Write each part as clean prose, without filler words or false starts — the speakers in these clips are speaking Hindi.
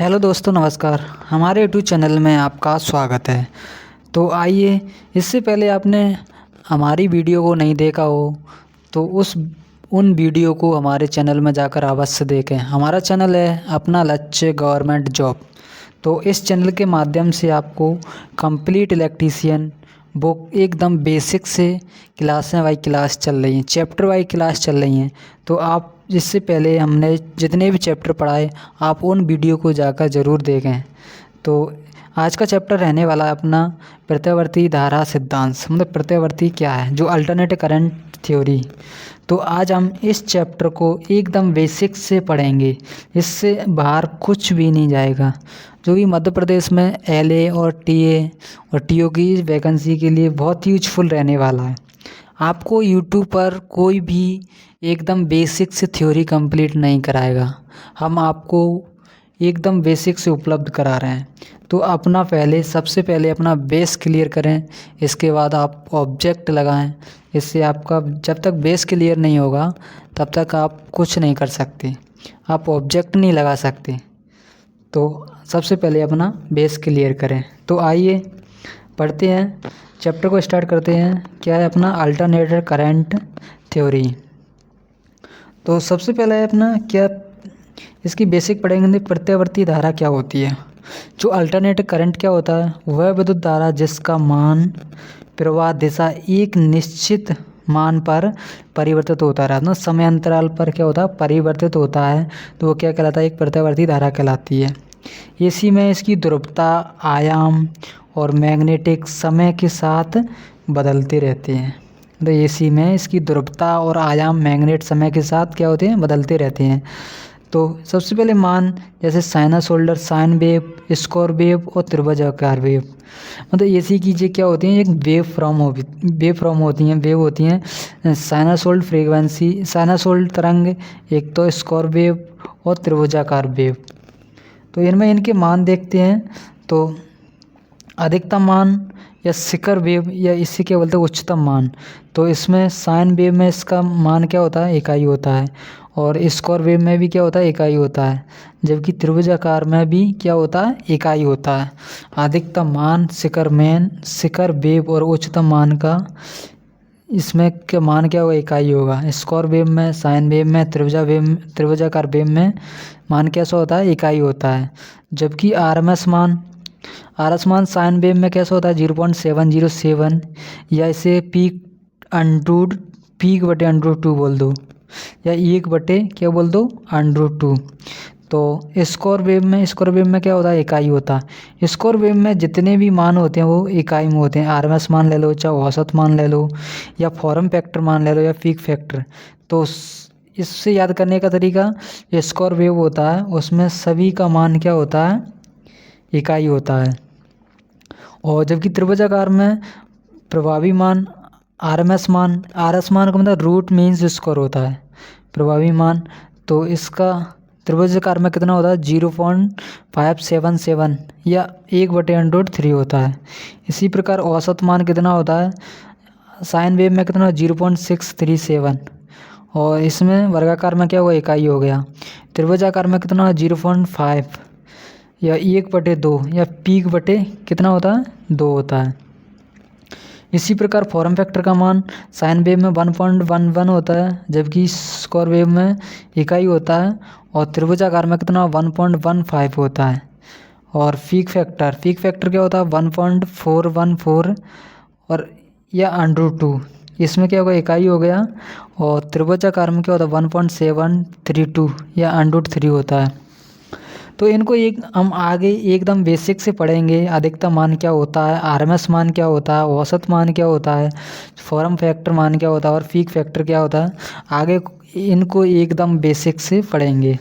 हेलो दोस्तों, नमस्कार। हमारे यूट्यूब चैनल में आपका स्वागत है। तो आइए, इससे पहले आपने हमारी वीडियो को नहीं देखा हो तो उन वीडियो को हमारे चैनल में जाकर अवश्य देखें। हमारा चैनल है अपना लक्ष्य गवर्नमेंट जॉब। तो इस चैनल के माध्यम से आपको कंप्लीट इलेक्ट्रीशियन बुक एकदम बेसिक से क्लासें वाई क्लास चल रही हैं, चैप्टर वाई क्लास चल रही हैं। तो आप इससे पहले हमने जितने भी चैप्टर पढ़ाए आप उन वीडियो को जाकर ज़रूर देखें। तो आज का चैप्टर रहने वाला है अपना प्रत्यावर्ती धारा सिद्धांत, मतलब प्रत्यावर्ती क्या है, जो अल्टरनेट करंट थ्योरी। तो आज हम इस चैप्टर को एकदम बेसिक से पढ़ेंगे, इससे बाहर कुछ भी नहीं जाएगा। जो भी मध्य प्रदेश में एलए और टीए और टीओ की वैकेंसी के लिए बहुत यूजफुल रहने वाला है। आपको यूट्यूब पर कोई भी एकदम बेसिक से थ्योरी कंप्लीट नहीं कराएगा, हम आपको एकदम बेसिक से उपलब्ध करा रहे हैं। तो सबसे पहले अपना बेस क्लियर करें, इसके बाद आप ऑब्जेक्ट लगाएं। इससे आपका जब तक बेस क्लियर नहीं होगा तब तक आप कुछ नहीं कर सकते, आप ऑब्जेक्ट नहीं लगा सकते। तो सबसे पहले अपना बेस क्लियर करें। तो आइए पढ़ते हैं, चैप्टर को स्टार्ट करते हैं। क्या है अपना अल्टरनेटर करंट थ्योरी। तो सबसे पहले है अपना क्या, इसकी बेसिक पढ़ेंगे प्रत्यावर्ती धारा क्या होती है। जो अल्टरनेट करंट क्या होता है, वह विद्युत धारा जिसका मान प्रवाह दिशा एक निश्चित मान पर परिवर्तित होता रहता है, समय अंतराल पर क्या होता है, परिवर्तित होता है। तो वो क्या कहलाता है, एक प्रत्यावर्ती धारा कहलाती है। एसी में इसकी ध्रुवता, आयाम और मैग्नेटिक समय के साथ बदलते रहते हैं। तो एसी में इसकी ध्रुवता और आयाम मैग्नेट समय के साथ क्या होते हैं, बदलते रहते हैं। तो सबसे पहले मान जैसे sinusoidal sine wave, square wave और त्रिभुजाकार वेव। मतलब एसी की ये क्या होती हैं, एक वेव फॉर्म होती हैं साइनसोइडल फ्रीक्वेंसी, साइनसोइडल तरंग, एक तो स्क्वायर वेव और त्रिभुजाकार वेव। तो इनमें इनके मान देखते हैं। तो अधिकतम मान या शिखर वेव, या इसी क्या बोलते हैं, उच्चतम मान। तो इसमें साइन वेव में इसका मान क्या होता है, इकाई होता है। और स्क्वायर वेव में भी क्या होता है, इकाई होता है। जबकि त्रिभुजाकार में भी क्या होता है, इकाई होता है। अधिकतम मान, शिखर वेव और उच्चतम मान का इसमें क्या मान क्या होगा, इकाई होगा। स्क्वायर वेव में, साइन वेव में, त्रिभुजाकार वेव में मान कैसा होता है, इकाई होता है। जबकि आरएस मान साइन वेव में कैसा होता है, 0.707, या इसे पीक बटे अंडर टू बोल दो, या 1 बटे क्या बोल दो, अंडर टू। तो स्क्वायर वेव में क्या होता है, इकाई होता है। स्क्वायर वेव में जितने भी मान होते हैं वो इकाई में होते हैं। आरएमएस मान ले लो, चाहे औसत मान ले लो, या फॉर्म फैक्टर मान ले लो, या पीक फैक्टर। तो इससे याद करने का तरीका, स्क्वायर वेव होता है उसमें सभी का मान क्या होता है, इकाई होता है। और जबकि त्रिभुजाकार में प्रभावी मान, आरएस मान का मतलब रूट मीन्स स्क्वायर होता है, प्रभावी मान। तो इसका त्रिभुजाकार में कितना होता है, 0.577, या 1/√3 होता है। इसी प्रकार औसत मान कितना होता है, साइन वेव में कितना, 0.637, और इसमें वर्गाकार में क्या हुआ, इकाई हो गया। त्रिभुजाकार में कितना, 0.5, या 1/2, या पीक बटे कितना होता है, 2 होता है। इसी प्रकार फॉर्म फैक्टर का मान साइन वेव में 1.11 होता है, जबकि स्क्वायर वेव में इकाई होता है। और त्रिभुजाकार में कितना, 1.15 होता है। और पीक फैक्टर क्या होता है, 1.414, और या √2, इसमें क्या होगा, इकाई हो गया। और त्रिभुजाकार में क्या होता है, 1.732, या √3 होता है। तो इनको हम आगे एकदम बेसिक से पढ़ेंगे। अधिकतम मान क्या होता है, आरएमएस मान क्या होता है, औसत मान क्या होता है, फॉर्म फैक्टर मान क्या होता है, और पीक फैक्टर क्या होता है, आगे इनको एकदम बेसिक से पढ़ेंगे।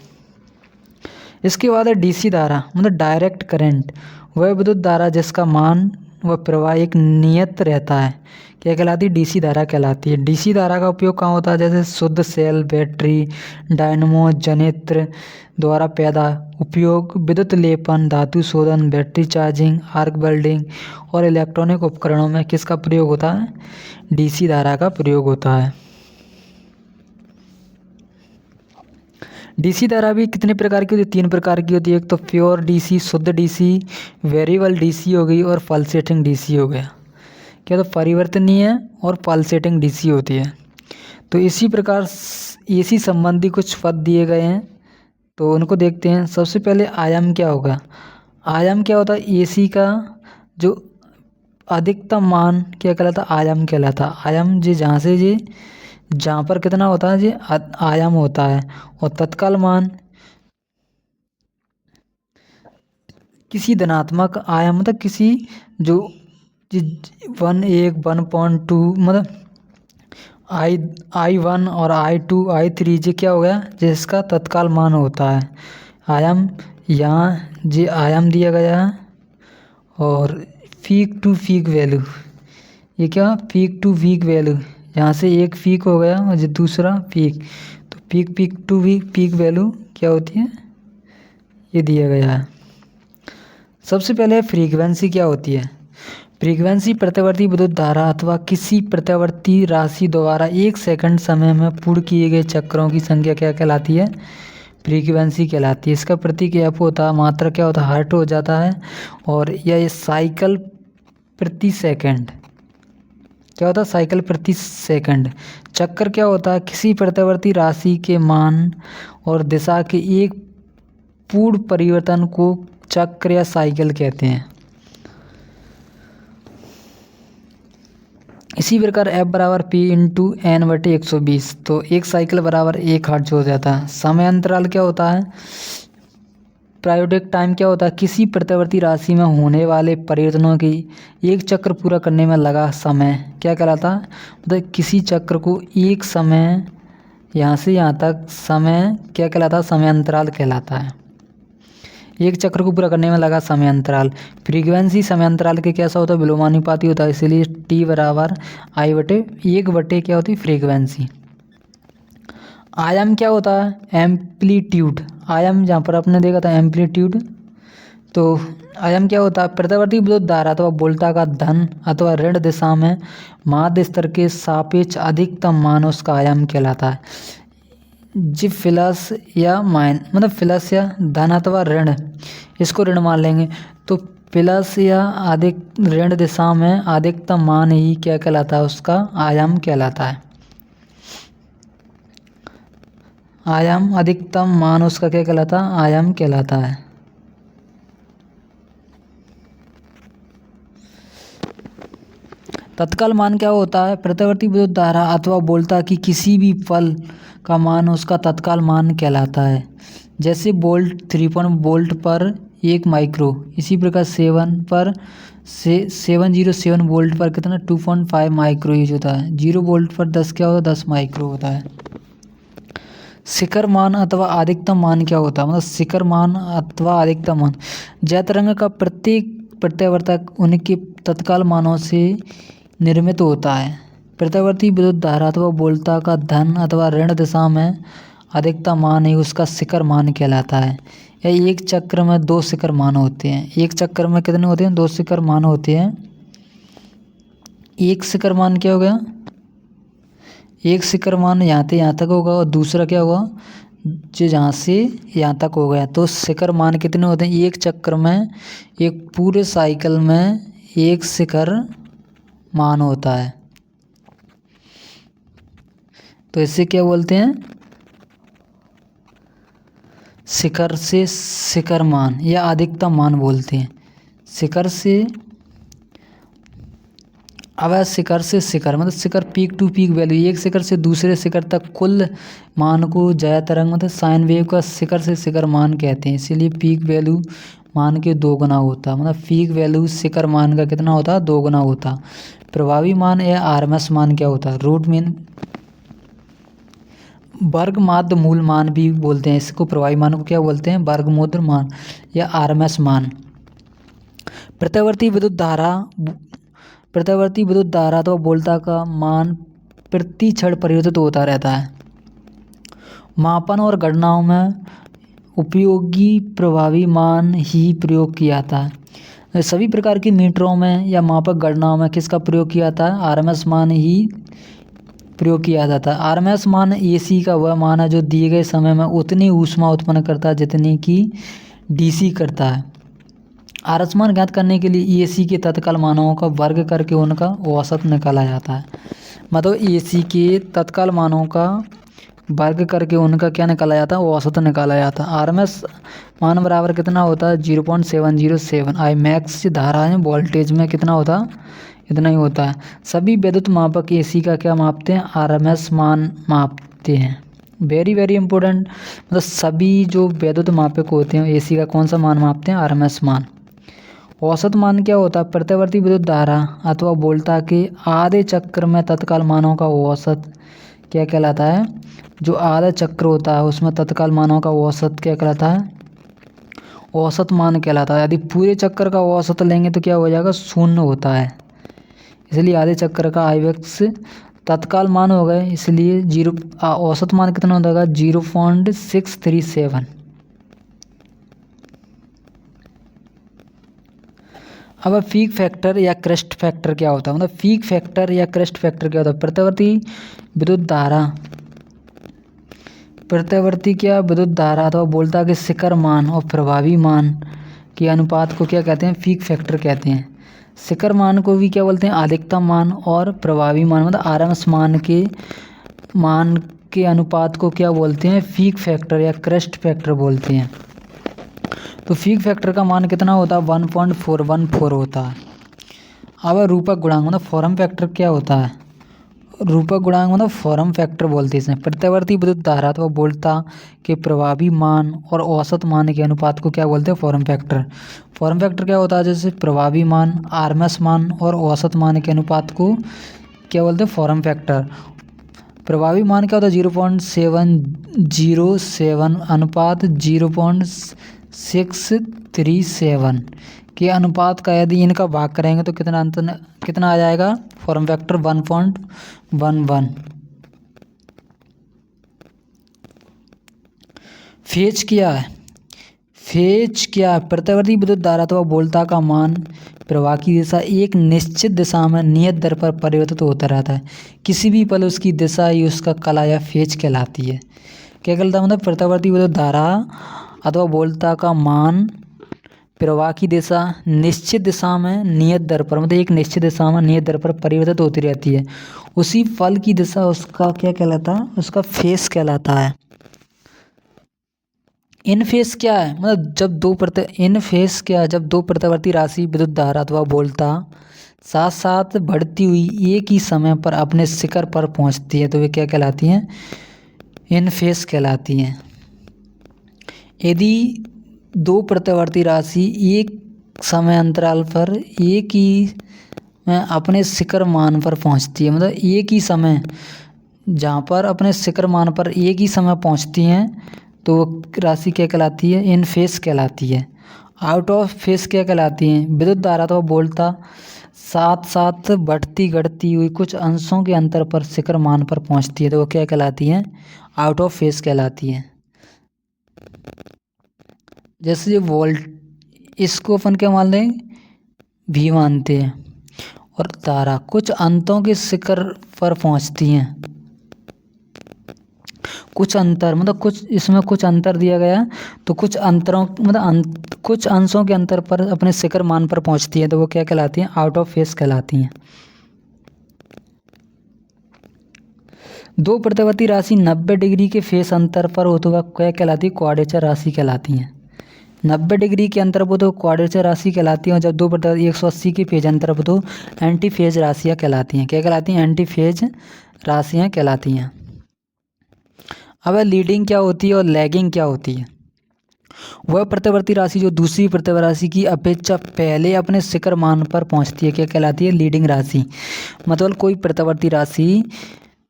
इसके बाद है डीसी धारा, मतलब डायरेक्ट करंट। वह विद्युत धारा जिसका मान व प्रवाह एक नियत रहता है, क्या कहलाती है, डीसी धारा कहलाती है। डीसी धारा का उपयोग कहाँ होता है, जैसे शुद्ध सेल, बैटरी, डायनमो, जनित्र द्वारा पैदा उपयोग, विद्युत लेपन, धातु शोधन, बैटरी चार्जिंग, आर्क वेल्डिंग और इलेक्ट्रॉनिक उपकरणों में किसका प्रयोग होता है, डीसी धारा का प्रयोग होता है। डीसी धारा भी कितने प्रकार की होती है? 3 प्रकार की होती है। एक तो प्योर डीसी, शुद्ध डीसी, वेरिएबल डीसी हो गई और पल्सेटिंग डीसी हो गया। क्या तो परिवर्तनीय और पल्सेटिंग डीसी होती है। तो इसी प्रकार एसी संबंधी कुछ पद दिए गए हैं, तो उनको देखते हैं। सबसे पहले आयाम क्या होगा? आयाम क्या होता है? एसी का जो अधिकतम मान क्या कहलाता? आयाम कहलाता। आयाम जी जहाँ से जी जहाँ पर कितना होता है जी आयाम होता है। और तत्काल मान किसी धनात्मक आयाम मतलब किसी जो 1.2 मतलब I1 और I2 I3 जी क्या हो गया? जिसका तत्काल मान होता है। आयाम यहाँ जी आयाम दिया गया है। और पीक टू पीक वैल्यू, ये क्या? पीक टू पीक वैल्यू, यहाँ से एक पीक हो गया और जो दूसरा पीक, तो पीक टू पीक वैल्यू क्या होती है? ये दिया गया है। सबसे पहले फ्रीक्वेंसी क्या होती है? फ्रीक्वेंसी प्रतिवर्ती विद्युत धारा अथवा किसी प्रतिवर्ती राशि द्वारा 1 सेकंड समय में पूर्ण किए गए चक्रों की संख्या क्या कहलाती है? फ्रीक्वेंसी कहलाती है। इसका प्रतीक एफ होता है, मात्रा क्या होता है? हर्ट हो जाता है। और यह साइकिल प्रति सेकंड क्या होता है? साइकिल प्रति सेकंड। चक्कर क्या होता है? किसी प्रतिवर्ती राशि के मान और दिशा के एक पूर्ण परिवर्तन को चक्र या साइकिल कहते हैं। इसी प्रकार F बराबर P इंटू एन बटे 120, तो एक साइकिल बराबर 1 हर्ट्ज हो जाता है। समय अंतराल क्या होता है? पीरियोडिक टाइम क्या होता है? किसी प्रतिवर्ती राशि में होने वाले परिवर्तनों की एक चक्र पूरा करने में लगा समय क्या कहलाता है? मतलब किसी चक्र को एक समय यहाँ से यहाँ तक समय क्या कहलाता है? समय अंतराल कहलाता है। एक चक्र को पूरा करने में लगा समय अंतराल। फ्रीक्वेंसी समय अंतराल के कैसा होता है? विलोमानुपाती होता है, इसलिए T बराबर I बटे 1 बटे क्या होती है? फ्रीक्वेंसी। आयाम क्या होता है? एम्पलीट्यूड। आयाम जहाँ पर आपने देखा था एम्पलीट्यूड, तो आयाम क्या होता है? प्रतिवर्ती विद्युत धारा अथवा वोल्टा का धन अथवा ऋण दिशा में माध्य स्तर के सापेक्ष अधिकतम मान उसका आयाम कहलाता है। जी प्लस या मतलब प्लस या धन अथवा ऋण, इसको ऋण मान लेंगे, तो प्लस या अधिक ऋण दिशा में अधिकतम मान ही क्या कहलाता है? उसका आयाम कहलाता है। आयाम अधिकतम मान उसका क्या कहलाता है? आयाम कहलाता है। तत्काल मान क्या होता है? प्रतिवर्ती विद्युत धारा अथवा वोल्टा की किसी भी पल का मान उसका तत्काल मान कहलाता है। जैसे वोल्ट 3 वोल्ट पर 1 माइक्रो, इसी प्रकार 707 वोल्ट पर कितना 2.5 माइक्रो यूज होता है। 0 वोल्ट पर 10 क्या होता है? 10 माइक्रो होता है। शिखर मान अथवा अधिकतम मान क्या होता है? मतलब शिखर मान अथवा अधिकतम मान, ज्या तरंग का प्रत्येक प्रत्यावर्तक उनके तत्काल मानों से निर्मित होता है। प्रतिवर्ती विद्युत धारा अथवा वोल्टा का धन अथवा ऋण दिशा में अधिकतम मान ही उसका शिखर मान कहलाता है। या एक चक्र में 2 शिखर मान होते हैं। एक चक्र में कितने होते हैं? 2 शिखर मान होते हैं। एक शिखर मान क्या हो गया? एक शिखर मान यहाँ से यहाँ तक होगा और दूसरा क्या होगा? जो जहाँ से यहाँ तक हो गया। तो शिखर मान कितने होते हैं? एक चक्र में, एक पूरे साइकिल में एक शिखर मान होता है। तो इसे क्या बोलते हैं? शिखर से शिखर मान या अधिकतम मान बोलते हैं। शिखर से अब शिखर से शिखर मतलब शिखर पीक टू पीक वैल्यू, एक शिखर से दूसरे शिखर तक कुल मान को ज्या तरंग मतलब साइन वेव का शिखर से शिखर मान कहते हैं। इसीलिए पीक वैल्यू मान के 2 गुना होता, मतलब पीक वैल्यू शिखर मान का कितना होता? 2 गुना होता। प्रभावी मान या आरएमएस मान क्या होता है? रूट मीन वर्ग माध्य मूल मान भी बोलते हैं इसको। प्रभावी मान को क्या बोलते हैं? वर्ग मूल मान या आरएमएस मान। प्रतिवर्ती विद्युत धारा तो वोल्टा का मान प्रति क्षण परिवर्तित होता रहता है। मापन और गणनाओं में उपयोगी प्रभावी मान ही प्रयोग किया जाता है। सभी प्रकार की मीटरों में या मापक गणनाओं में किसका प्रयोग किया जाता है? आरएमएस मान ही प्रयोग किया जाता है। आरएमएस मान एसी का वह मान है जो दिए गए समय में उतनी ऊष्मा उत्पन्न करता है जितनी कि डीसी करता है। आरएमएस मान ज्ञात करने के लिए एसी के तत्काल मानों का वर्ग करके उनका औसत निकाला जाता है। मतलब एसी के तत्काल मानों का वर्ग करके उनका क्या निकाला जाता है, औसत निकाला जाता है। आरएमएस मान बराबर कितना होता है 0.707। आई मैक्स धारा है वोल्टेज में कितना होता है, इतना ही होता है। सभी विद्युत मापक एसी का क्या मापते हैं, आरएमएस मान मापते हैं। वेरी वेरी इंपॉर्टेंट, मतलब सभी जो विद्युत मापक होते हैं एसी का कौन सा मान मापते हैं, आरएमएस मान। औसत मान क्या होता है, प्रतिवर्ती विद्युत धारा अथवा वोल्टा के आधे चक्र में तत्काल मानों का औसत क्या कहलाता है। जो आधा चक्र होता है उसमें तत्काल मानों का औसत क्या कहलाता है, औसत मान कहलाता है। यदि पूरे चक्कर का औसत लेंगे तो क्या हो जाएगा, शून्य होता है। इसलिए आधे चक्कर का आईवेक्स तत्काल मान हो गए, इसलिए औसत मान कितना हो जाएगा 0.637। अब पीक फैक्टर या क्रेस्ट फैक्टर क्या होता है, मतलब पीक फैक्टर या क्रेस्ट फैक्टर क्या होता है। विद्युत धारा अथवा वोल्टा के शिखर मान और प्रभावी मान के अनुपात को क्या कहते हैं, पीक फैक्टर कहते हैं। शिखर मान को भी क्या बोलते हैं, अधिकतम मान, और प्रभावी मान मतलब आरएमएस मान के अनुपात को क्या बोलते हैं, पीक फैक्टर या क्रेस्ट फैक्टर बोलते हैं। तो पीक फैक्टर का मान कितना होता है 1.414 होता है। अब रूपक गुणांक मतलब फॉर्म फैक्टर क्या होता है, रूपक गुणांक मतलब फॉर्म फैक्टर बोलते हैं इसमें। प्रतिवर्ती विद्युत धारा अथवा वोल्टा के प्रभावी मान और औसत मान के अनुपात को क्या बोलते हैं, फॉर्म फैक्टर। फॉर्म फैक्टर क्या होता है, जैसे प्रभावी मान, आरएमएस मान और औसत मान के अनुपात को क्या बोलते हैं, फॉर्म फैक्टर। प्रभावी मान क्या होता है 0.707 अनुपात 0.637 के अनुपात का यदि इनका भाग करेंगे तो कितना आ जाएगा, फॉर्म फैक्टर 1.11। फेज क्या है, प्रतिवर्ती विद्युत धारा अथवा वोल्टा का मान प्रवाह की दिशा एक निश्चित दिशा में नियत दर पर परिवर्तित होता रहता है। किसी भी पल उसकी दिशा ही उसका कला या फेज कहलाती है। क्या कहलाता है, मतलब प्रतिवर्ती विद्युत धारा अथवा वोल्टा का मान प्रवाह की दिशा निश्चित दिशा में नियत दर पर, मतलब एक निश्चित दिशा में नियत दर पर परिवर्तित होती रहती है। उसी फल की दिशा उसका क्या कहलाता है, उसका फेज कहलाता है। इन फेज क्या है, मतलब जब दो प्रतिवर्ती राशि विद्युत धारा अथवा वोल्टा साथ साथ बढ़ती हुई एक ही समय पर अपने शिखर पर पहुंचती है तो वे क्या कहलाती हैं, इन फेज कहलाती हैं। यदि दो प्रतिवर्ती राशि एक समय अंतराल पर एक ही में अपने शिखर मान पर पहुंचती है, मतलब एक ही समय जहाँ पर अपने शिखर मान पर एक ही समय पहुंचती हैं तो वो राशि क्या कहलाती है, इन फेज कहलाती है। आउट ऑफ फेज क्या कहलाती हैं, विद्युत धारा तो वोल्टा साथ साथ बढ़ती घटती हुई कुछ अंशों के अंतर पर शिखर मान पर पहुंचती है तो वो क्या कहलाती हैं, आउट ऑफ फेज कहलाती हैं। जैसे इसको अपन क्या मान लें, भी मानते हैं। और धारा कुछ अंतों के शिखर पर पहुंचती हैं, कुछ अंतर मतलब कुछ इसमें कुछ अंतर दिया गया तो कुछ अंतरों मतलब कुछ अंशों के अंतर पर अपने शिखर मान पर पहुंचती है तो वो क्या कहलाती हैं, आउट ऑफ फेज कहलाती हैं। दो प्रतिवर्ती राशि 90 डिग्री के फेज अंतर पर हो तो वह क्या कहलाती है, क्वाड्रेचर राशि कहलाती हैं। 90 डिग्री के अंतर पर तो क्वाड्रेचर राशि कहलाती है, और जब दो प्रतिवर्ती 180 के फेज अंतर पर तो एंटी फेज राशियाँ कहलाती हैं। क्या कहलाती हैं, एंटी फेज राशियाँ कहलाती हैं। अब लीडिंग क्या होती है और लैगिंग क्या होती है। वह प्रतिवर्ती राशि जो दूसरी प्रतिवर्ती राशि की अपेक्षा पहले अपने शिखर मान पर पहुंचती है क्या कहलाती है, लीडिंग राशि। मतलब कोई प्रतिवर्ती राशि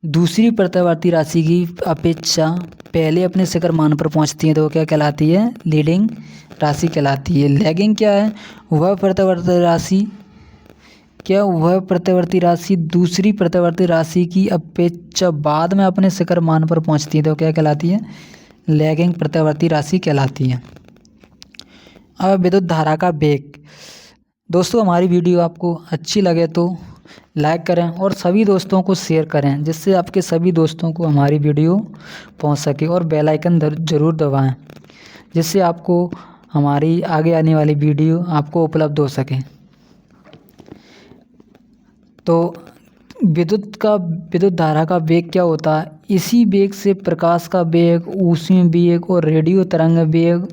दूसरी प्रतिवर्ती राशि की अपेक्षा पहले अपने शिखर मान पर पहुंचती है तो वो क्या कहलाती है, लीडिंग राशि कहलाती है। लैगिंग क्या है, वह प्रतिवर्ती राशि दूसरी प्रतिवर्ती राशि की अपेक्षा बाद में अपने शिखर मान पर पहुंचती है तो क्या कहलाती है, लैगिंग प्रतिवर्ती राशि कहलाती है। अब विद्युत धारा का वेग। दोस्तों हमारी वीडियो आपको अच्छी लगे तो लाइक करें और सभी दोस्तों को शेयर करें, जिससे आपके सभी दोस्तों को हमारी वीडियो पहुंच सके। और बेल आइकन ज़रूर दबाएं, जिससे आपको हमारी आगे आने वाली वीडियो आपको उपलब्ध हो सके। तो विद्युत धारा का वेग क्या होता है? इसी वेग से प्रकाश का वेग, ऊष्मीय वेग और रेडियो तरंग वेग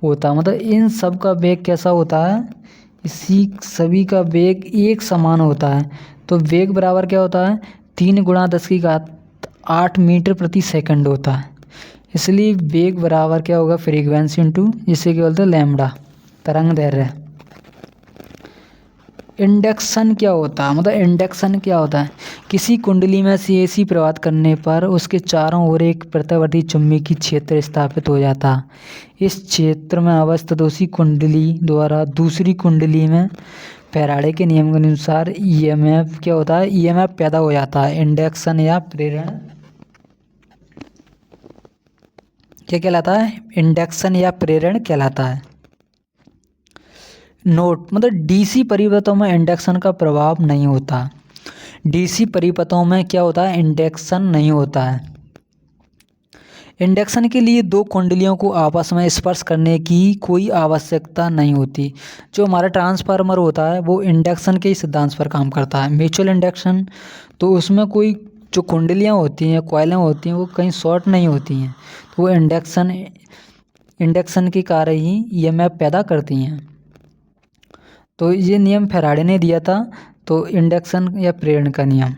होता है। मतलब इन सब का वेग कैसा होता है? इसी सभी का वेग एक समान होता है। तो वेग बराबर क्या होता है? 3 × 10⁸ मीटर प्रति सेकंड होता है। इसलिए वेग बराबर क्या होगा? फ्रीक्वेंसी इंटू, जिसे क्या बोलते हैं, लैम्बडा, तरंग दैर्घ्य। इंडक्शन क्या होता है? मतलब इंडक्शन क्या होता है? किसी कुंडली में से एसी प्रवाहित करने पर उसके चारों ओर एक प्रत्यावर्ती चुंबकीय क्षेत्र स्थापित हो जाता है। इस क्षेत्र में अवस्थित उसी कुंडली द्वारा दूसरी कुंडली में फैराडे के नियम के अनुसार ईएमएफ क्या होता है? ईएमएफ पैदा हो जाता है। इंडक्शन या प्रेरण क्या कहलाता है? इंडक्शन या प्रेरण कहलाता है। नोट, मतलब डीसी परिपथों में इंडक्शन का प्रभाव नहीं होता। डीसी परिपथों में क्या होता है? इंडक्शन नहीं होता है। इंडक्शन के लिए 2 कुंडलियों को आपस में स्पर्श करने की कोई आवश्यकता नहीं होती। जो हमारा ट्रांसफार्मर होता है वो इंडक्शन के सिद्धांत पर काम करता है। म्यूचुअल इंडक्शन, तो उसमें कोई जो कुंडलियाँ होती हैं, कॉइलें होती हैं, वो कहीं शॉर्ट नहीं होती हैं। तो वो इंडक्शन के कारण ही ईएमएफ पैदा करती हैं। तो ये नियम फैराडे ने दिया था, तो इंडक्शन या प्रेरण का नियम।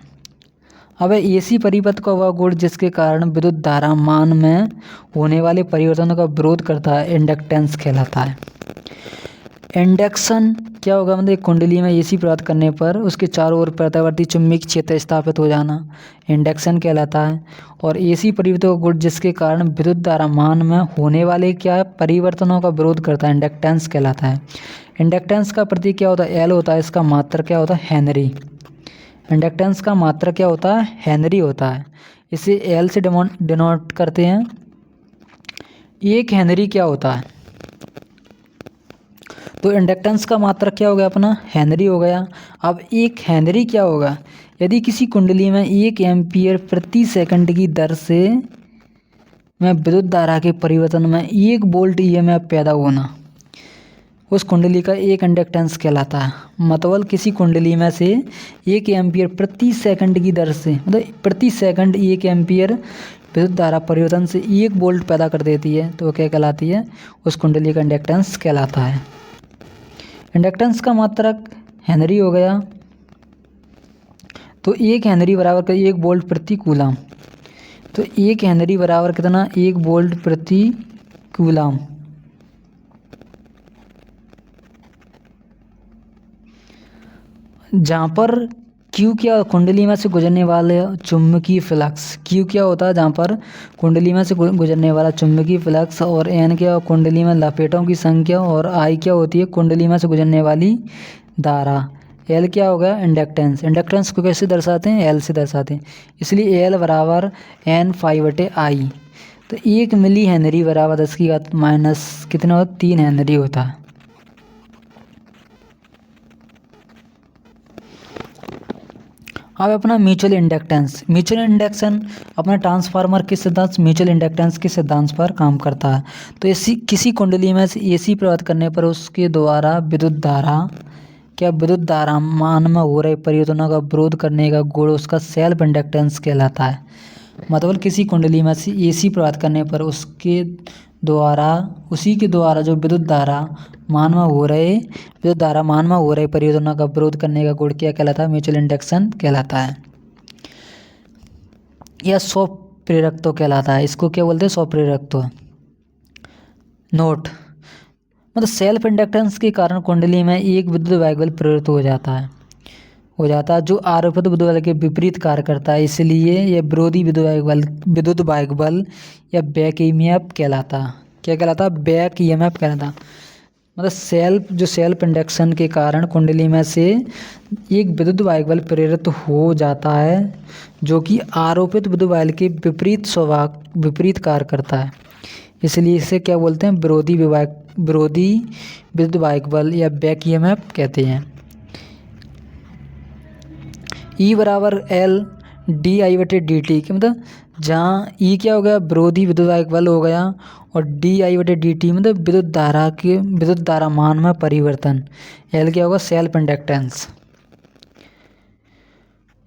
अब एसी परिपथ का वह गुण जिसके कारण विद्युत धारा मान में होने वाले परिवर्तनों का विरोध करता है, इंडक्टेंस कहलाता है। इंडक्शन क्या होगा? मतलब एक कुंडली में एसी प्रवाहित करने पर उसके चारों ओर प्रत्यावर्ती चुंबकीय क्षेत्र स्थापित हो जाना इंडक्शन कहलाता है। और एसी परिपथ का गुण जिसके कारण विद्युत धारा मान में होने वाले क्या परिवर्तनों का विरोध करता है, इंडक्टेंस कहलाता है। इंडक्टेंस का प्रतीक क्या होता है? एल होता है। इसका मात्रक क्या होता है? हेनरी। इंडक्टेंस का मात्रक क्या होता है? हेनरी होता है। इसे एल से डिनोट करते हैं। 1 हेनरी क्या होता है? तो इंडक्टेंस का मात्रक क्या हो गया अपना? हेनरी हो गया। अब 1 हेनरी क्या होगा? यदि किसी कुंडली में 1 एम्पीयर प्रति सेकंड की दर से में विद्युत धारा के परिवर्तन में 1 वोल्ट ईएमएफ पैदा होना, उस कुंडली का 1 इंडक्टेंस कहलाता है। मतलब किसी कुंडली में से 1 एम्पीयर प्रति सेकंड की दर से, मतलब प्रति सेकंड 1 एम्पीयर विद्युत धारा परिवर्तन से 1 वोल्ट पैदा कर देती है, तो क्या कहलाती है? उस कुंडली का इंडक्टेंस कहलाता है। इंडक्टेंस का मात्रक हेनरी हो गया। तो 1 हेनरी बराबर का 1 वोल्ट प्रति कूलम। तो 1 हेनरी बराबर कितना? 1 वोल्ट प्रति कूलम। जहाँ पर क्यू क्या, कुंडली में से गुजरने वाले चुंबकीय फ्लक्स, क्यू क्या होता है? जहाँ पर कुंडली में से गुजरने वाला चुंबकीय फ्लक्स, और एन क्या, कुंडली में लपेटों की संख्या, और आई क्या होती है? कुंडली में से गुजरने वाली धारा। एल क्या होगा? इंडक्टेंस। इंडक्टेंस को कैसे दर्शाते हैं? एल से दर्शाते हैं। इसलिए एल बराबर N/I। तो 1 मिली हेनरी बराबर 10⁻⁻ कितना होता? 3 हेनरी होता है। अब अपना म्यूचुअल इंडक्टेंस। म्यूचुअल इंडक्शन अपना ट्रांसफार्मर के सिद्धांत, म्यूचुअल इंडक्टेंस के सिद्धांत पर काम करता है। तो ऐसी किसी कुंडली में से एसी प्रवाहित करने पर उसके द्वारा विद्युत धारा मान में हो रहे परिवर्तनों का विरोध करने का गुण उसका सेल्फ इंडक्टेंस कहलाता है। मतलब किसी कुंडली में से एसी प्रवाहित करने पर उसी के द्वारा जो विद्युत धारा मान में हो रहे परिवर्तनों का विरोध करने का गुण क्या कहलाता है? म्यूचुअल इंडक्शन कहलाता है, या स्वप्रेरकत्व कहलाता है। इसको क्या बोलते हैं? स्वप्रेरकत्व। नोट, मतलब सेल्फ इंडक्टेंस के कारण कुंडली में एक विद्युत वायुबल प्रेरित हो जाता है जो आरोपित विद्युत बल के विपरीत कार्य करता है। इसलिए यह विरोधी विद्युत वायुबल या बैक ईएमएफ कहलाता है। क्या कहलाता है? बैक ईएमएफ कहलाता। मतलब सेल्फ इंडक्शन के कारण कुंडली में से एक विद्युत वायुबल प्रेरित हो जाता है जो कि आरोपित विद्युत बल के विपरीत कार्य करता है। इसलिए इसे क्या बोलते हैं? विरोधी विद्युत वायुबल या बैक ईएमएफ कहते हैं। ई बराबर एल डी आई बटे डी टी, कि मतलब जहाँ ई क्या हो गया, विरोधी विद्युत बल हो गया, और डी आई बटे डी टी मतलब विद्युत धारा मान में परिवर्तन। एल क्या होगा, सेल्फ इंडक्टेंस।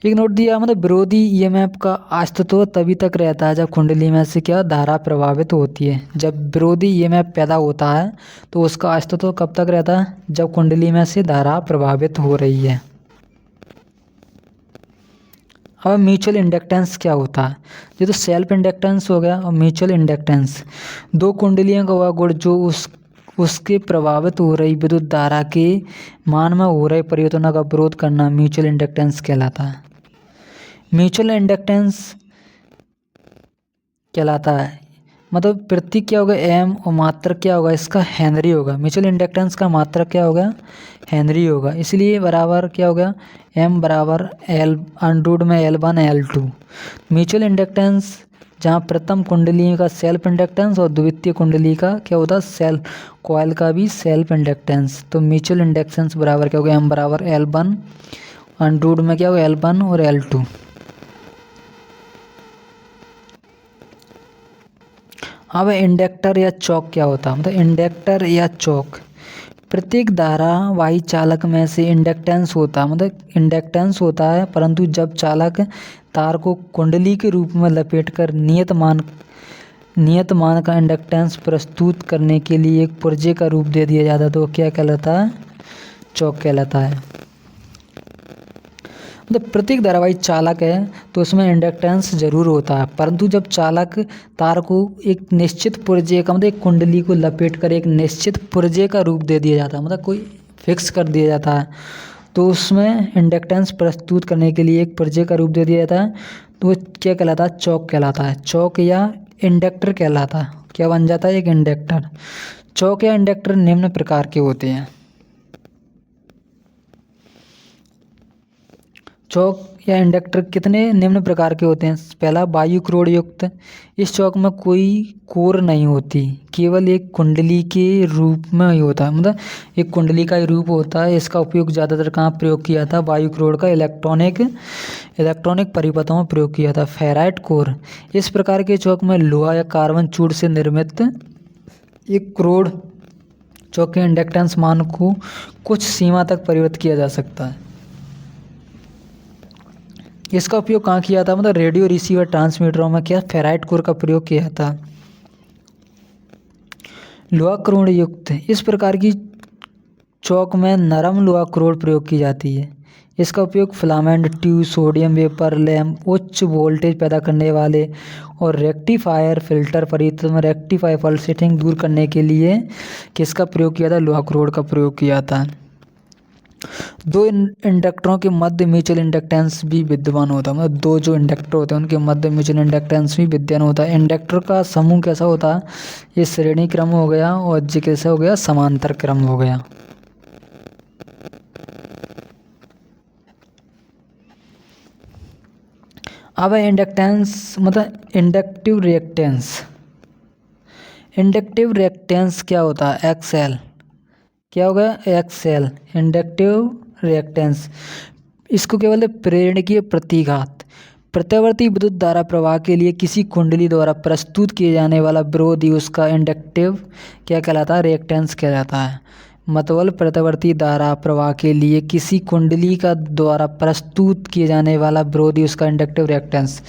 एक नोट दिया, मतलब विरोधी ईएमएफ का अस्तित्व तभी तक रहता है जब कुंडली में से क्या धारा प्रभावित होती है। जब विरोधी ईएमएफ पैदा होता है तो उसका अस्तित्व कब तक रहता है, जब कुंडली में से धारा प्रभावित हो रही है। अब म्यूचुअल इंडक्टेंस क्या होता है, ये तो सेल्फ इंडक्टेंस हो गया, और म्यूचुअल इंडक्टेंस दो कुंडलियों का वह गुण जो उसके प्रभावित हो रही विद्युत धारा के मान में हो रहे परिवर्तनों का विरोध करना म्यूचुअल इंडक्टेंस कहलाता है। म्यूचुअल इंडक्टेंस कहलाता है, मतलब प्रतीक क्या होगा, एम, और मात्रक क्या होगा इसका, हेनरी होगा। म्यूचुअल इंडक्टेंस का मात्रक क्या होगा, हेनरी होगा, इसलिए बराबर क्या होगा, एम बराबर एल अंडर में L1 L2। म्यूचुअल इंडक्टेंस जहाँ प्रथम कुंडली का सेल्फ इंडक्टेंस और द्वितीय कुंडली का क्या होता है, सेल्फ कॉइल का भी सेल्फ इंडक्टेंस। तो म्यूचुअल इंडक्टेंस बराबर क्या होगा, एम बराबर L1 अंडर में क्या होगा, L1 और L2। अब इंडक्टर या चौक क्या होता है, मतलब इंडक्टर या चौक प्रत्येक धारावाही चालक में से इंडक्टेंस होता है, मतलब इंडक्टेंस होता है, परंतु जब चालक तार को कुंडली के रूप में लपेटकर नियत मान का इंडक्टेंस प्रस्तुत करने के लिए एक पुर्जे का रूप दे दिया जाता है तो क्या कहलाता है, चौक कहलाता है। मतलब प्रत्येक धारावाही चालक है तो उसमें इंडक्टेंस जरूर होता है, परंतु जब चालक तार को एक निश्चित पुर्जे का, मतलब एक कुंडली को लपेट कर एक निश्चित पुर्जे का रूप दे दिया जाता है, मतलब कोई फिक्स कर दिया जाता है, तो उसमें इंडक्टेंस प्रस्तुत करने के लिए एक पुर्जे का रूप दे दिया जाता है, तो वो क्या कहलाता है, चौक कहलाता है। चौक या इंडक्टर कहलाता है, क्या बन जाता है, एक इंडक्टर। चौक या इंडक्टर निम्न प्रकार के होते हैं। चौक या इंडक्टर कितने निम्न प्रकार के होते हैं। पहला, वायु क्रोड युक्त। इस चौक में कोई कोर नहीं होती, केवल एक कुंडली के रूप में ही होता है, मतलब एक कुंडली का ही रूप होता है। इसका उपयोग ज़्यादातर कहाँ प्रयोग किया था, वायु क्रोड का इलेक्ट्रॉनिक परिपथों में प्रयोग किया था। फेराइट कोर, इस प्रकार के चौक में लोहा या कार्बन चूड़ से निर्मित एक क्रोड चौक के इंडक्टेंस मान को कुछ सीमा तक परिवर्तित किया जा सकता है। इसका उपयोग कहाँ किया था, मतलब रेडियो रिसीवर ट्रांसमीटरों में क्या फेराइट कोर का प्रयोग किया था। लोहा क्रोड युक्त, इस प्रकार की चौक में नरम लोहा क्रोड प्रयोग की जाती है। इसका उपयोग filament tube, sodium vapour lamp, उच्च वोल्टेज पैदा करने वाले और रेक्टिफायर फिल्टर परिवर्तन में रेक्टिफायर पल्सेटिंग दूर करने के लिए किसका प्रयोग किया था, लोहा क्रोड का प्रयोग किया था। दो इंडक्टरों के मध्य म्यूचुअल इंडक्टेंस भी विद्यमान होता है, मतलब दो जो इंडक्टर होते हैं उनके मध्य म्यूचुअल इंडक्टेंस भी विद्यमान होता है। इंडक्टर का समूह कैसा होता है, ये श्रेणी क्रम हो गया, और ये कैसा हो गया, समांतर क्रम हो गया। अब इंडक्टेंस मतलब इंडक्टिव रिएक्टेंस। इंडक्टिव रिएक्टेंस क्या होता है, एक्सएल, क्या होगा, एक्सएल इंडक्टिव रिएक्टेंस। इसको केवल प्रेरणकीय प्रतिघात, प्रत्यावर्ती विद्युत धारा प्रवाह के लिए किसी कुंडली द्वारा प्रस्तुत किए जाने वाला विरोधी उसका इंडक्टिव क्या कहलाता है, रिएक्टेंस कहलाता है। मतलब प्रत्यावर्ती धारा प्रवाह के लिए किसी कुंडली का द्वारा प्रस्तुत किए जाने वाला विरोधी उसका इंडक्टिव रिएक्टेंस।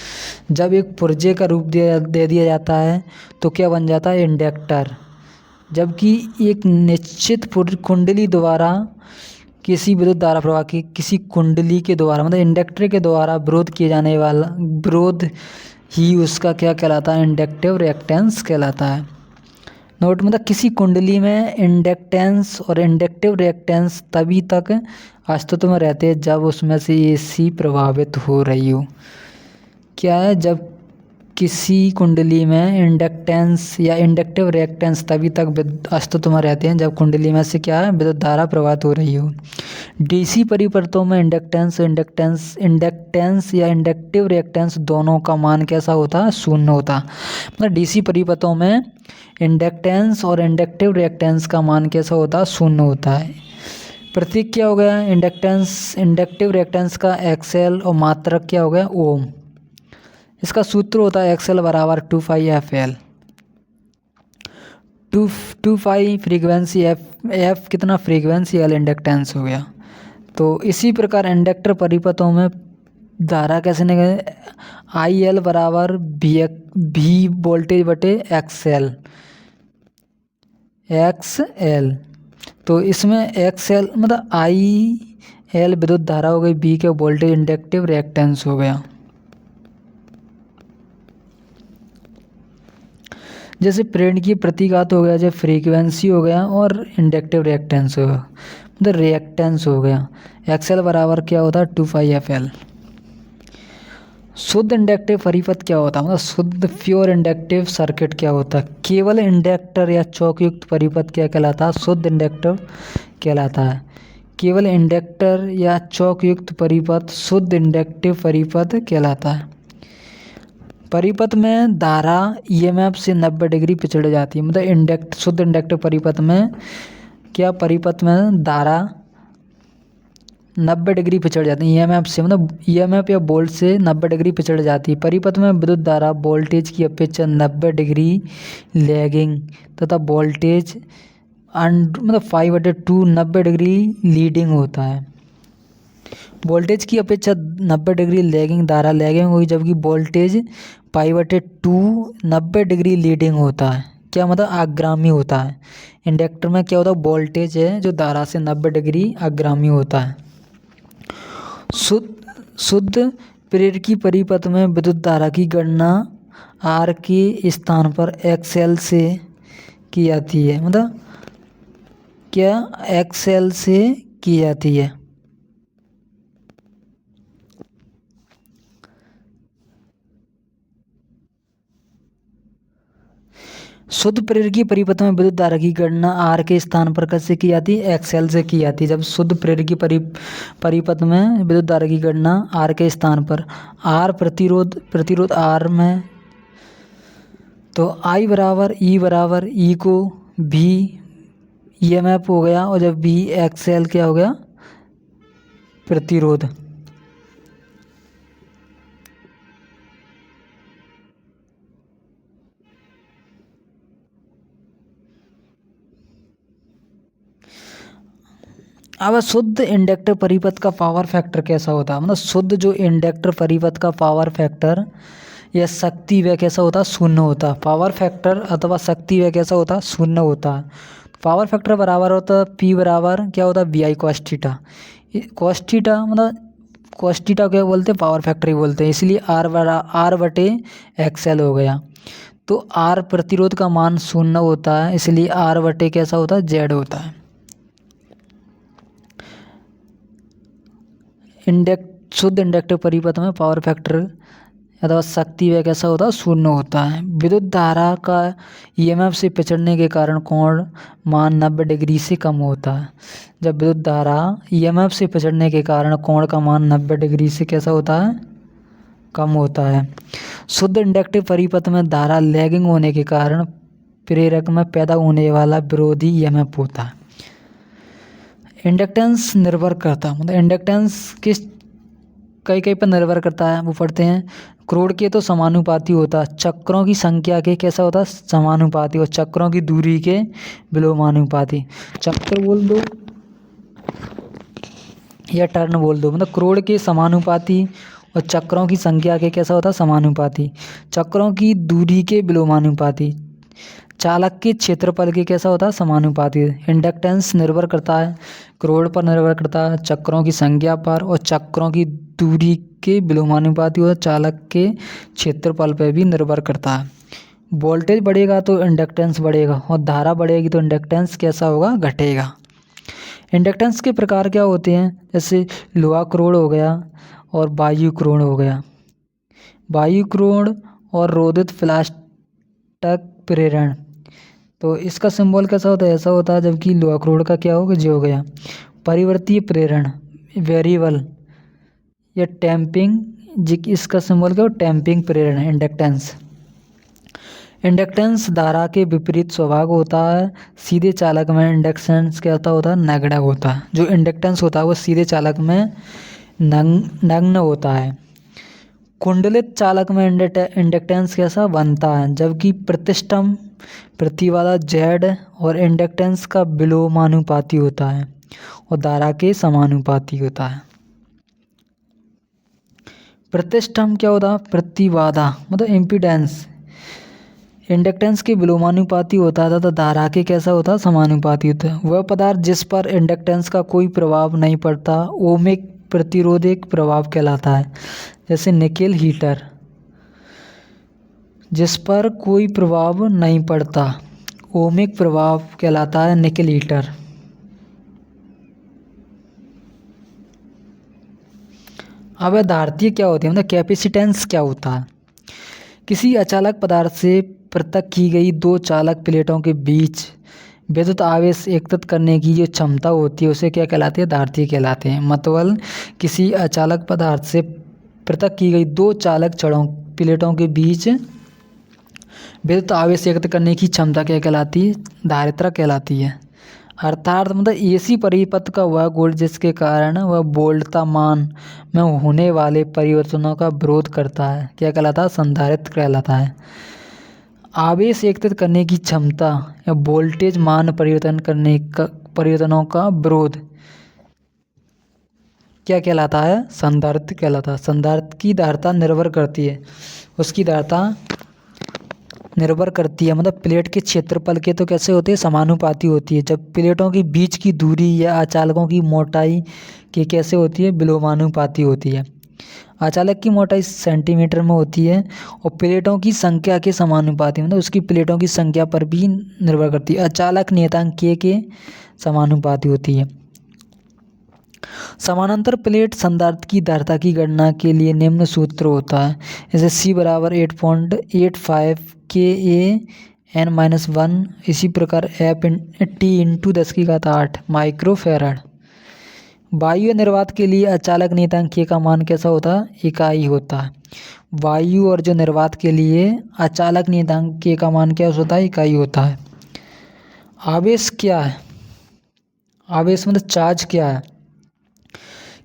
जब एक पुर्जे का रूप दे दिया जाता है तो क्या बन जाता है, इंडक्टर। जबकि एक निश्चित कुंडली द्वारा किसी विद्युत धारा प्रवाह की किसी कुंडली के द्वारा, मतलब इंडक्टर के द्वारा विरोध किए जाने वाला विरोध ही उसका क्या कहलाता है, इंडक्टिव रिएक्टेंस कहलाता है। नोट, मतलब किसी कुंडली में इंडक्टेंस और इंडक्टिव रिएक्टेंस तभी तक अस्तित्व में रहते हैं जब उसमें से एसी प्रभावित हो रही हो। क्या है, जब किसी कुंडली में इंडक्टेंस या इंडक्टिव रिएक्टेंस तभी तक अस्तित्व में रहते हैं जब कुंडली में से क्या है, विद्युत धारा प्रवाहित हो रही हो। डीसी परिपथों में इंडक्टेंस या इंडक्टिव रिएक्टेंस दोनों का मान कैसा होता है, शून्य होता। मतलब डीसी परिपथों में इंडक्टेंस और इंडक्टिव रिएक्टेंस का मान कैसा होता है, शून्य होता है। प्रतीक क्या हो गया इंडक्टेंस, इंडक्टिव रिएक्टेंस का एक्सएल, और मात्रक क्या हो गया ओम। इसका सूत्र होता है एक्सएल बराबर 2πfl। 2π फ्रीक्वेंसी, एफ कितना फ्रीक्वेंसी, एल इंडक्टेंस हो गया। तो इसी प्रकार इंडक्टर परिपथों में धारा कैसे निकले, आई एल बराबर भी वोल्टेज बटे एक्स एल। तो इसमें एक्स एल मतलब आई एल विद्युत धारा हो गई, बी के वोल्टेज इंडक्टिव रिएक्टेंस हो गया। जैसे प्रेरण की प्रतीकात हो गया, जैसे फ्रीक्वेंसी हो गया और इंडक्टिव रिएक्टेंस हो गया, मतलब रिएक्टेंस हो गया। एक्सएल बराबर क्या होता है 2πfl। शुद्ध इंडक्टिव परिपथ क्या होता है, मतलब शुद्ध प्योर इंडक्टिव सर्किट क्या होता है। केवल इंडक्टर या चौक युक्त परिपथ क्या कहलाता है, शुद्ध इंडक्टिव कहलाता है। केवल इंडक्टर या चौक युक्त परिपथ शुद्ध इंडक्टिव परिपथ कहलाता है। परिपथ में धारा ईएमएफ से 90 डिग्री पिछड़ जाती है, मतलब शुद्ध इंडक्टिव परिपथ में क्या, परिपथ में धारा 90 डिग्री पिछड़ जाती है ईएमएफ से, मतलब ईएमएफ या वोल्ट से 90 डिग्री पिछड़ जाती है। परिपथ में विद्युत धारा वोल्टेज की अपेक्षा 90 डिग्री लैगिंग तथा वोल्टेज मतलब 5/2 90 डिग्री लीडिंग होता है। वोल्टेज की अपेक्षा 90 डिग्री लैगिंग, धारा लैगिंग हुई, जबकि वोल्टेज 5/2 90 डिग्री लीडिंग होता है। क्या मतलब अग्रामी होता है। इंडक्टर में क्या होता है, वोल्टेज है जो धारा से 90 डिग्री अग्रामी होता है। शुद्ध प्रेरकी परिपथ में विद्युत धारा की गणना आर के स्थान पर एक्सएल से की जाती है, मतलब क्या एक्सएल से की जाती है। शुद्ध प्रेरकी परिपथ में विद्युत धारा की गणना आर के स्थान पर कैसे की जाती है, एक्सएल से की जाती है। जब शुद्ध प्रेरकी परिपथ में विद्युत धारा की गणना आर के स्थान पर, आर प्रतिरोध आर में, तो आई बराबर ई को भी ईएमएफ हो गया, और जब भी एक्सएल क्या हो गया प्रतिरोध। अब शुद्ध इंडक्टर परिपथ का पावर फैक्टर कैसा होता है, मतलब शुद्ध जो इंडक्टर परिपथ का पावर फैक्टर या शक्ति वह कैसा होता है, शून्य होता है। पावर फैक्टर अथवा शक्ति वह कैसा होता है, शून्य होता है। पावर फैक्टर बराबर होता है पी बराबर क्या होता है VI cos theta. cos theta मतलब cos थीटा क्या बोलते हैं, पावर फैक्टर ही बोलते हैं, इसलिए आर बटे एक्सएल हो गया। तो आर प्रतिरोध का मान शून्य होता है, इसलिए आर बटे कैसा होता है जेड होता है। शुद्ध इंडक्टिव परिपथ में पावर फैक्टर अथवा शक्ति वह कैसा होता है, शून्य होता है। विद्युत धारा का ईएमएफ से पिछड़ने के कारण कोण मान 90 डिग्री से कम होता है। जब विद्युत धारा ईएमएफ से पिछड़ने के कारण कोण का मान 90 डिग्री से कैसा होता है, कम होता है। शुद्ध इंडक्टिव परिपथ में धारा लैगिंग होने के कारण प्रेरक में पैदा होने वाला विरोधी ईएमएफ होता है। इंडक्टेंस निर्भर करता है, मतलब इंडक्टेंस किस कई पर निर्भर करता है, वो पढ़ते हैं। क्रोड़ के तो समानुपाती होता है, चक्रों की संख्या के कैसा होता है समानुपाती, और चक्रों की दूरी के विलोमानुपाती। चक्र बोल दो या टर्न बोल दो, मतलब क्रोड़ के समानुपाती और चक्रों की संख्या के कैसा होता है समानुपाती, चक्रों की दूरी के विलोमानुपाती, चालक के क्षेत्रफल के कैसा होता है समानुपाती। इंडक्टेंस निर्भर करता है क्रोड़ पर, निर्भर करता है चक्रों की संख्या पर, और चक्रों की दूरी के विलोमानुपाती और चालक के क्षेत्रफल पर भी निर्भर करता है। वोल्टेज बढ़ेगा तो इंडक्टेंस बढ़ेगा, और धारा बढ़ेगी तो इंडक्टेंस कैसा होगा घटेगा। इंडक्टेंस के प्रकार क्या होते हैं, जैसे लोहा क्रोड़ हो गया और वायु क्रोड़ हो गया। वायु क्रोड़ और रोधित प्लास्टक प्रेरण, तो इसका सिंबल कैसा होता है, ऐसा होता है, जबकि लोहा क्रोड़ का क्या होगा जो हो गया परिवर्तीय प्रेरण वेरिएबल या टैंपिंग, इसका सिंबल क्या हो टैंपिंग प्रेरण इंडक्टेंस। इंडक्टेंस धारा के विपरीत स्वभाव होता है। सीधे चालक में इंडक्टेंस क्या होता है, नगण्य होता है। जो इंडक्टेंस होता है वो सीधे चालक में नगण्य होता है। कुंडलित चालक में इंडक्टेंस कैसा बनता है, जबकि प्रतिष्ठम प्रतिबाधा Z और इंडक्टेंस का विलोमानुपाती होता है और धारा के समानुपाती होता है। प्रतिष्ठम क्या होता है, प्रतिबाधा मतलब इम्पीडेंस इंडक्टेंस के विलोमानुपाती होता है तथा धारा के कैसा होता है, समानुपाती होता है। वह पदार्थ जिस पर इंडक्टेंस का कोई प्रभाव नहीं पड़ता ओमिक प्रतिरोधक प्रभाव कहलाता है। जैसे निकेल हीटर, जिस पर कोई प्रभाव नहीं पड़ता ओमिक प्रभाव कहलाता है निकेल हीटर। अब धारतीय क्या होती है, मतलब कैपेसिटेंस क्या होता है। किसी अचालक पदार्थ से पृथक की गई दो चालक प्लेटों के बीच विद्युत आवेश एकत्रित करने की जो क्षमता होती है उसे क्या कहलाती है, धारतीय कहलाते हैं। मतलब किसी अचालक पदार्थ से पृथक की गई दो चालक छड़ों प्लेटों के बीच विद्युत आवेश एकत्रित करने की क्षमता क्या कहलाती है, धारिता कहलाती है। अर्थात मतलब एसी परिपथ का वह गुण जिसके कारण वह वोल्टता मान में होने वाले परिवर्तनों का विरोध करता है क्या कहलाता है, संधारित्र कहलाता है। आवेश एकत्रित करने की क्षमता या वोल्टेज मान परिवर्तनों का विरोध क्या कहलाता है, संधारित्र कहलाता है। संधारित्र की धारिता निर्भर करती है, उसकी धारिता निर्भर करती है मतलब प्लेट के क्षेत्रफल के तो कैसे होते हैं, समानुपाती होती है। जब प्लेटों के बीच की दूरी या अचालकों की मोटाई की कैसे होती है, विलोमानुपाती होती है। अचालक की मोटाई सेंटीमीटर में होती है और प्लेटों की संख्या के समानुपाती मतलब उसकी प्लेटों की संख्या पर भी निर्भर करती है। अचालक नियतांक के समानुपाती होती है। समानांतर प्लेट संधारित्र की धारिता की गणना के लिए निम्न सूत्र होता है, जैसे C बराबर 8.85 Ka(n-1). इसी प्रकार T इंटू 10⁸ माइक्रोफैरड। वायु निर्वात के लिए अचालक नियतांक K का मान कैसा होता है, इकाई होता है। वायु और जो निर्वात के लिए अचालक नियतांक K का मान क्या होता है, इकाई होता है। आवेश क्या है, आवेश मतलब चार्ज क्या है।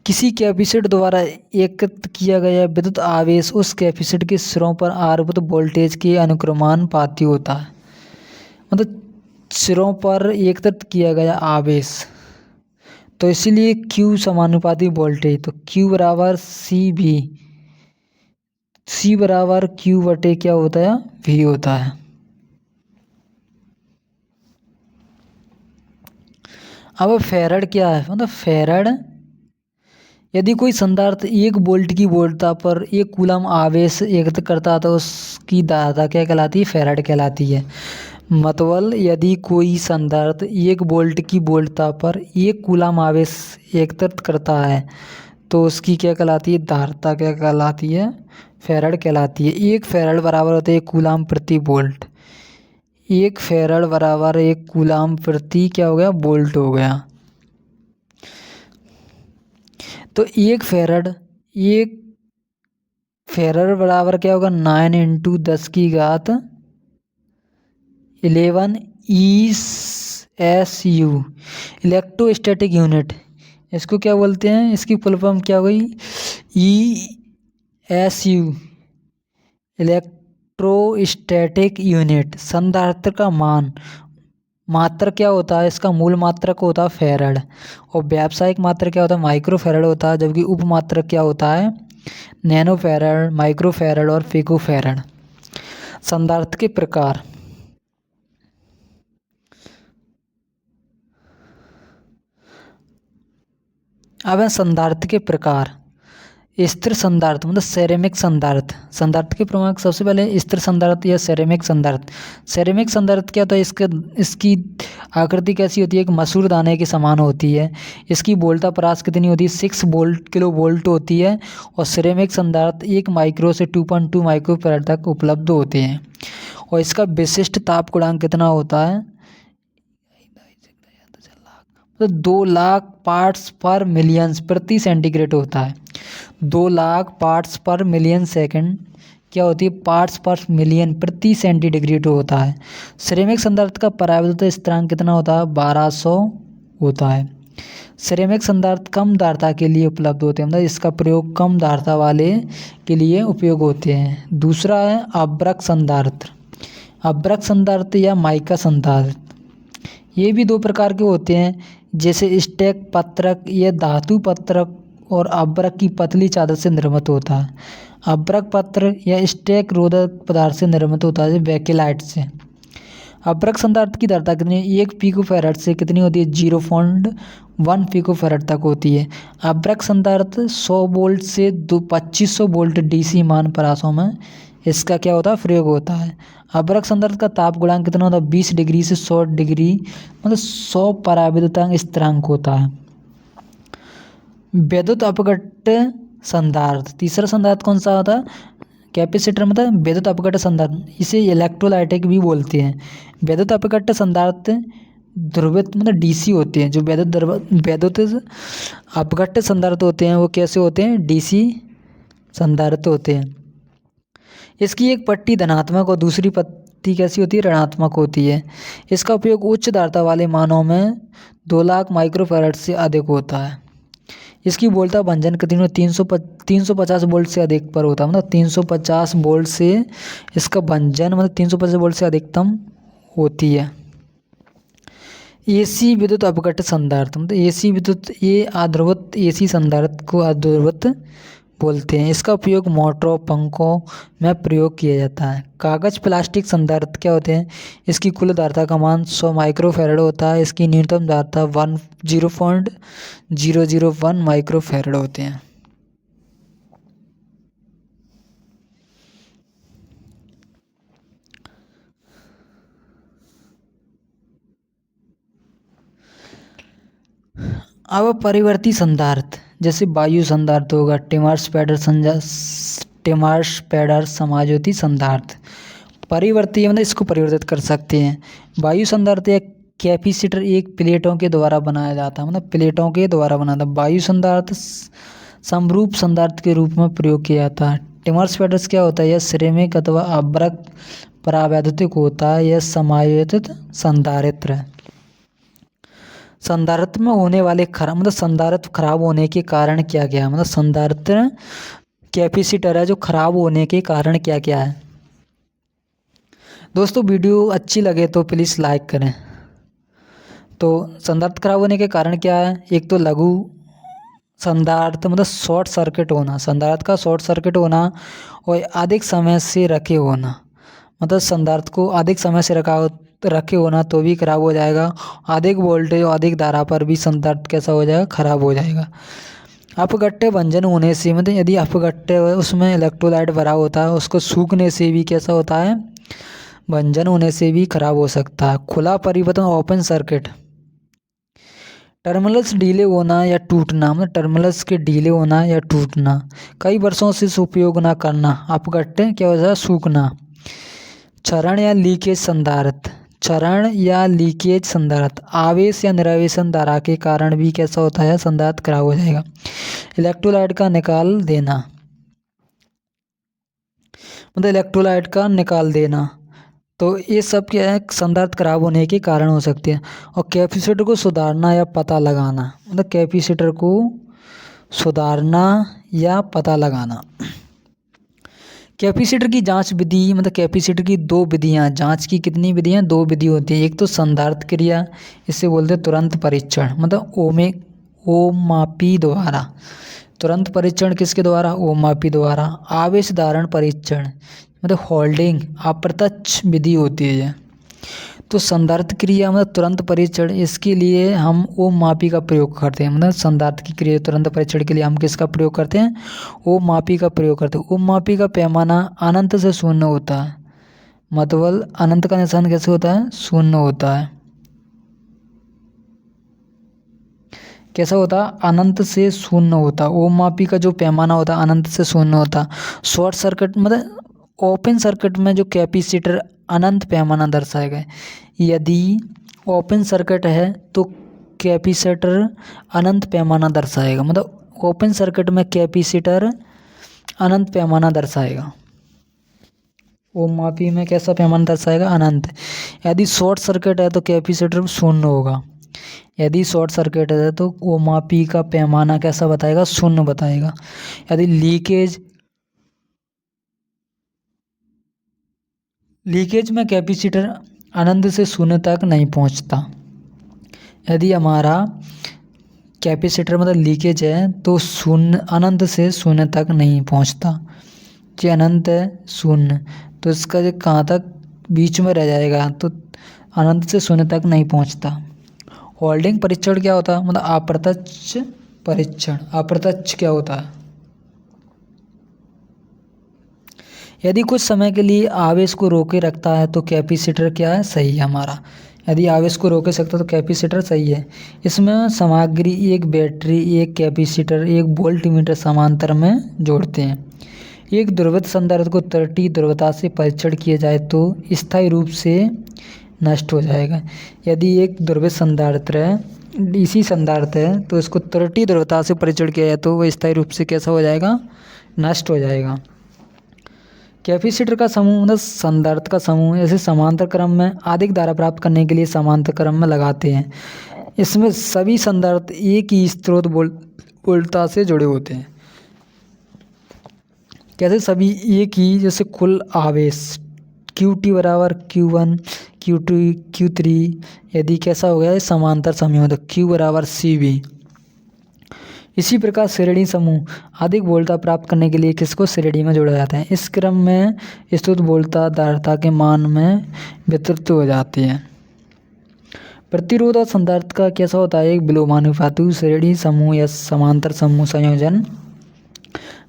किसी कैपेसिटर द्वारा एकत्रित किया गया विद्युत आवेश उस कैपेसिटर के सिरों पर आरोपित वोल्टेज के अनुक्रमानुपाती होता है। मतलब सिरों पर एकत्रित किया गया आवेश, तो इसीलिए Q समानुपाती वोल्टेज, तो Q बराबर CV, C बराबर Q बटे क्या होता है, V होता है। अब फैराड क्या है, मतलब फैराड यदि कोई संधारित्र 1 वोल्ट की वोल्टता पर 1 कूलम आवेश एकत्रित करता है तो उसकी धारिता क्या कहलाती है, फैराड कहलाती है। मतलब यदि कोई संधारित्र 1 वोल्ट की वोल्टता पर 1 कूलम आवेश एकत्रित करता है तो उसकी क्या कहलाती है, धारिता क्या कहलाती है, फैराड कहलाती है। 1 फैराड बराबर होता है 1 कूलम प्रति वोल्ट। 1 फैराड बराबर 1 कूलम प्रति क्या हो गया, वोल्ट हो गया। तो 1 फैराड बराबर क्या होगा, 9 इंटू 10⁻11 ESU इलेक्ट्रोस्टैटिक यूनिट। इसको क्या बोलते हैं, इसकी फुल फॉर्म क्या हुई, ESU इलेक्ट्रोस्टैटिक यूनिट। संधारित्र का मान मात्रक क्या होता है, इसका मूल मात्रक होता है फैराड और व्यावसायिक मात्रक क्या होता है, माइक्रोफैराड होता है। जबकि उप मात्रक क्या होता है, नैनोफैराड, माइक्रोफैराड और पिकोफैराड। संधारित्र के प्रकार, अब है संधारित्र के प्रकार। स्थिर संधारित्र मतलब सेरेमिक संधारित्र। संधारित्र के प्रमुख सबसे पहले स्थिर संधारित्र या सेरेमिक संधारित्र। सेरेमिक संधारित्र क्या होता है, इसकी आकृति कैसी होती है, एक मसूर दाने के समान होती है। इसकी वोल्टता परास कितनी होती है, 6 किलो वोल्ट होती है। और सेरेमिक संधारित्र 1 माइक्रो से 2.2 माइक्रोफैराड तक उपलब्ध होते हैं। और इसका विशिष्ट ताप गुणांक कितना होता है, तो 2 लाख पार्ट्स पर मिलियन प्रति सेंटीग्रेड होता है। 2 लाख पार्ट्स पर मिलियन सेकंड क्या होती है, पार्ट्स पर मिलियन प्रति सेंटीडिग्री होता है। सिरेमिक संधारित्र का परावैद्युत स्थिरांक कितना होता है, 1200 होता है। सिरेमिक संधारित्र कम धारिता के लिए उपलब्ध होते हैं, मतलब इसका प्रयोग कम धारिता वाले के लिए उपयोग होते हैं। दूसरा है अभ्रक संधारित्र। अभ्रक संधारित्र या माइका संधारित्र, ये भी दो प्रकार के होते हैं, जैसे स्टैक पत्रक, यह धातु पत्रक और अभ्रक की पतली चादर से निर्मित होता है। अभ्रक पत्र या स्टैक रोधक पदार्थ से निर्मित होता है, बेकेलाइट से। अभ्रक संधारित्र की धारिता कितनी है, 1 पिकोफैराड से कितनी होती है, 0.1 पिकोफैराड तक होती है। अभ्रक संधारित्र 100 वोल्ट से 2500 वोल्ट डीसी मान परासों में इसका क्या होता है, प्रयोग होता है। अभ्रक संधारित्र का ताप गुणांक कितना होता है, 20 डिग्री से 100 डिग्री, मतलब 100 परावैद्युतांक स्थिरांक होता है। विद्युत अपघट्ट संधारित्र, तीसरा संधारित्र कौन सा होता है, कैपेसिटर, मतलब विद्युत अपघट्ट संधारित्र, इसे इलेक्ट्रोलाइटिक भी बोलते हैं। विद्युत अपघट्ट संधारित्र ध्रुवित, मतलब डीसी होते हैं। जो विद्युत अपघट्ट संधारित्र होते हैं वो कैसे होते हैं, डीसी संधारित्र होते हैं। इसकी एक पट्टी धनात्मक और दूसरी पट्टी कैसी होती है, ऋणात्मक होती है। इसका उपयोग उच्च धारिता वाले मानों में 2 लाख माइक्रोफैराड से अधिक होता है। इसकी वोल्टता भंजन कितनी 350 वोल्ट से अधिक पर होता है, मतलब 350 वोल्ट से इसका भंजन, मतलब 350 वोल्ट से अधिकतम होती है। एसी विद्युत अपघट्ट संधारित्र, मतलब एसी विद्युत, ये आध्रुवित एसी संधारित्र को आध्रुवित बोलते हैं। इसका उपयोग मोटरों, पंखों में प्रयोग किया जाता है। कागज प्लास्टिक संधारित्र क्या होते हैं, इसकी कुल धारिता का मान 100 माइक्रोफैराड होता है। इसकी न्यूनतम धारिता 0.001 माइक्रोफैराड होते हैं। अब परिवर्ती संधारित्र, जैसे वायु संधारित्र होगा, टिमार्स-पैडर समायोज्य संधारित्र। परिवर्ती मतलब इसको परिवर्तित कर सकते हैं। वायु संधारित्र या कैपेसिटर एक प्लेटों के द्वारा बनाया जाता है, मतलब प्लेटों के द्वारा बनाता है। वायु संधारित्र समरूप संधारित्र के रूप में प्रयोग किया जाता है। टिमार्स-पैडर क्या होता है, यह सिरेमिक अथवा अभ्रक परावैद्युतिक होता है। यह समायोजित संधारित्र है। संधारित्र में होने वाले खराब, मतलब संधारित्र खराब होने के कारण क्या क्या है, मतलब संधारित्र कैपेसिटर है जो खराब होने के कारण क्या क्या है। दोस्तों वीडियो अच्छी लगे तो प्लीज़ लाइक करें। तो संधारित्र खराब होने के कारण क्या है, एक तो लघु संधारित्र, मतलब शॉर्ट सर्किट होना, संधारित्र का शॉर्ट सर्किट होना, और अधिक समय से रखे होना, मतलब संधारित्र को अधिक समय से रखे होना तो भी खराब हो जाएगा। अधिक वोल्टेज और अधिक धारा पर भी संधारित्र कैसा हो जाएगा, खराब हो जाएगा। अपघट्य भंजन होने से, मतलब यदि अपघट्य उसमें इलेक्ट्रोलाइट भरा होता है, उसको सूखने से भी कैसा होता है, भंजन होने से भी खराब हो सकता है। खुला परिवर्तन, ओपन सर्किट, टर्मिनल्स ढीले होना या टूटना, मतलब टर्मिनल्स के ढीले होना या टूटना, कई वर्षों से उपयोग न करना, अपघट्य क्या होता है, सूखना। क्षरण या लीकेज संधारित्र, क्षरण या लीकेज संधारित्र, आवेश या निरावेशन धारा के कारण भी कैसा होता है, संधारित्र खराब हो जाएगा। इलेक्ट्रोलाइट का निकाल देना, मतलब इलेक्ट्रोलाइट का निकाल देना, तो ये सब क्या है, संधारित्र खराब होने के कारण हो सकते हैं। और कैपेसिटर को सुधारना या पता लगाना, मतलब कैपेसिटर को सुधारना या पता लगाना। कैपेसिटर की जांच विधि, मतलब कैपेसिटर की 2 विधियां, जांच की कितनी विधियां, 2 विधि होती हैं। एक तो संधारित्र क्रिया, इसे बोलते हैं तुरंत परीक्षण, मतलब ओमापी द्वारा। तुरंत परीक्षण किसके द्वारा, ओमापी द्वारा। आवेश धारण परीक्षण, मतलब होल्डिंग, अप्रत्यक्ष विधि होती है ये। तो संधारित्र क्रिया मतलब तुरंत परीक्षण, इसके लिए हम ओममापी का प्रयोग करते हैं। मतलब संधारित्र की क्रिया तुरंत परीक्षण के लिए हम किसका प्रयोग करते हैं, ओममापी का प्रयोग करते हैं। ओममापी का पैमाना अनंत से शून्य होता है, मतलब अनंत का निशान कैसे होता है, शून्य होता है। कैसा होता है, अनंत से शून्य होता है। ओममापी का जो पैमाना होता है अनंत से शून्य होता है। शॉर्ट सर्किट मतलब ओपन सर्किट में जो कैपेसिटर अनंत पैमाना दर्शाएगा। यदि ओपन सर्किट है तो कैपेसिटर अनंत पैमाना दर्शाएगा, मतलब ओपन सर्किट में कैपेसिटर अनंत पैमाना दर्शाएगा। ओम मापी में कैसा पैमाना दर्शाएगा, अनंत। यदि शॉर्ट सर्किट है तो कैपेसिटर शून्य होगा। यदि शॉर्ट सर्किट है तो ओम मापी का पैमाना कैसा बताएगा, शून्य बताएगा। यदि लीकेज में कैपेसिटर अनंत से शून्य तक नहीं पहुंचता। यदि हमारा कैपेसिटर मतलब लीकेज है तो शून्य अनंत से शून्य तक नहीं पहुंचता। जो अनंत है शून्य, तो इसका जो कहाँ तक बीच में रह जाएगा, तो अनंत से शून्य तक नहीं पहुंचता। होल्डिंग परीक्षण क्या होता है, मतलब अप्रत्यक्ष परीक्षण। अप्रत्यक्ष क्या होता है, यदि कुछ समय के लिए आवेश को रोके रखता है तो कैपेसिटर क्या है, सही है हमारा। यदि आवेश को रोके सकता है तो कैपेसिटर सही है। इसमें सामग्री एक बैटरी, एक कैपेसिटर, एक वोल्टमीटर समांतर में जोड़ते हैं। एक ध्रुवित संधारित्र को 30 ध्रुवता से परीक्षण किया जाए तो स्थायी रूप से नष्ट हो जाएगा। यदि एक ध्रुवित संधारित्र है, डीसी संधारित्र है, तो इसको 30 ध्रुवता से परीक्षण किया जाए तो वह स्थायी रूप से कैसा हो जाएगा, नष्ट हो जाएगा। कैपेसिटर का समूह मतलब संधारित्र का समूह ऐसे समांतर क्रम में अधिक धारा प्राप्त करने के लिए समांतर क्रम में लगाते हैं। इसमें सभी संधारित्र एक ही स्रोत वोल्टता से जुड़े होते हैं। कैसे सभी एक ही, जैसे कुल आवेश QT बराबर Q1 Q2 Q3, यदि कैसा हो गया समांतर समूह तो Q बराबर CV। इसी प्रकार श्रेणी समूह अधिक वोल्टता प्राप्त करने के लिए किसको श्रेणी में जोड़ा जाता है। इस क्रम में स्रोत वोल्टता धारिता के मान में वितरित हो जाती है। प्रतिरोध और संधारित्र का कैसा होता है, एक विलोमानुपाती श्रेणी समूह या समांतर समूह संयोजन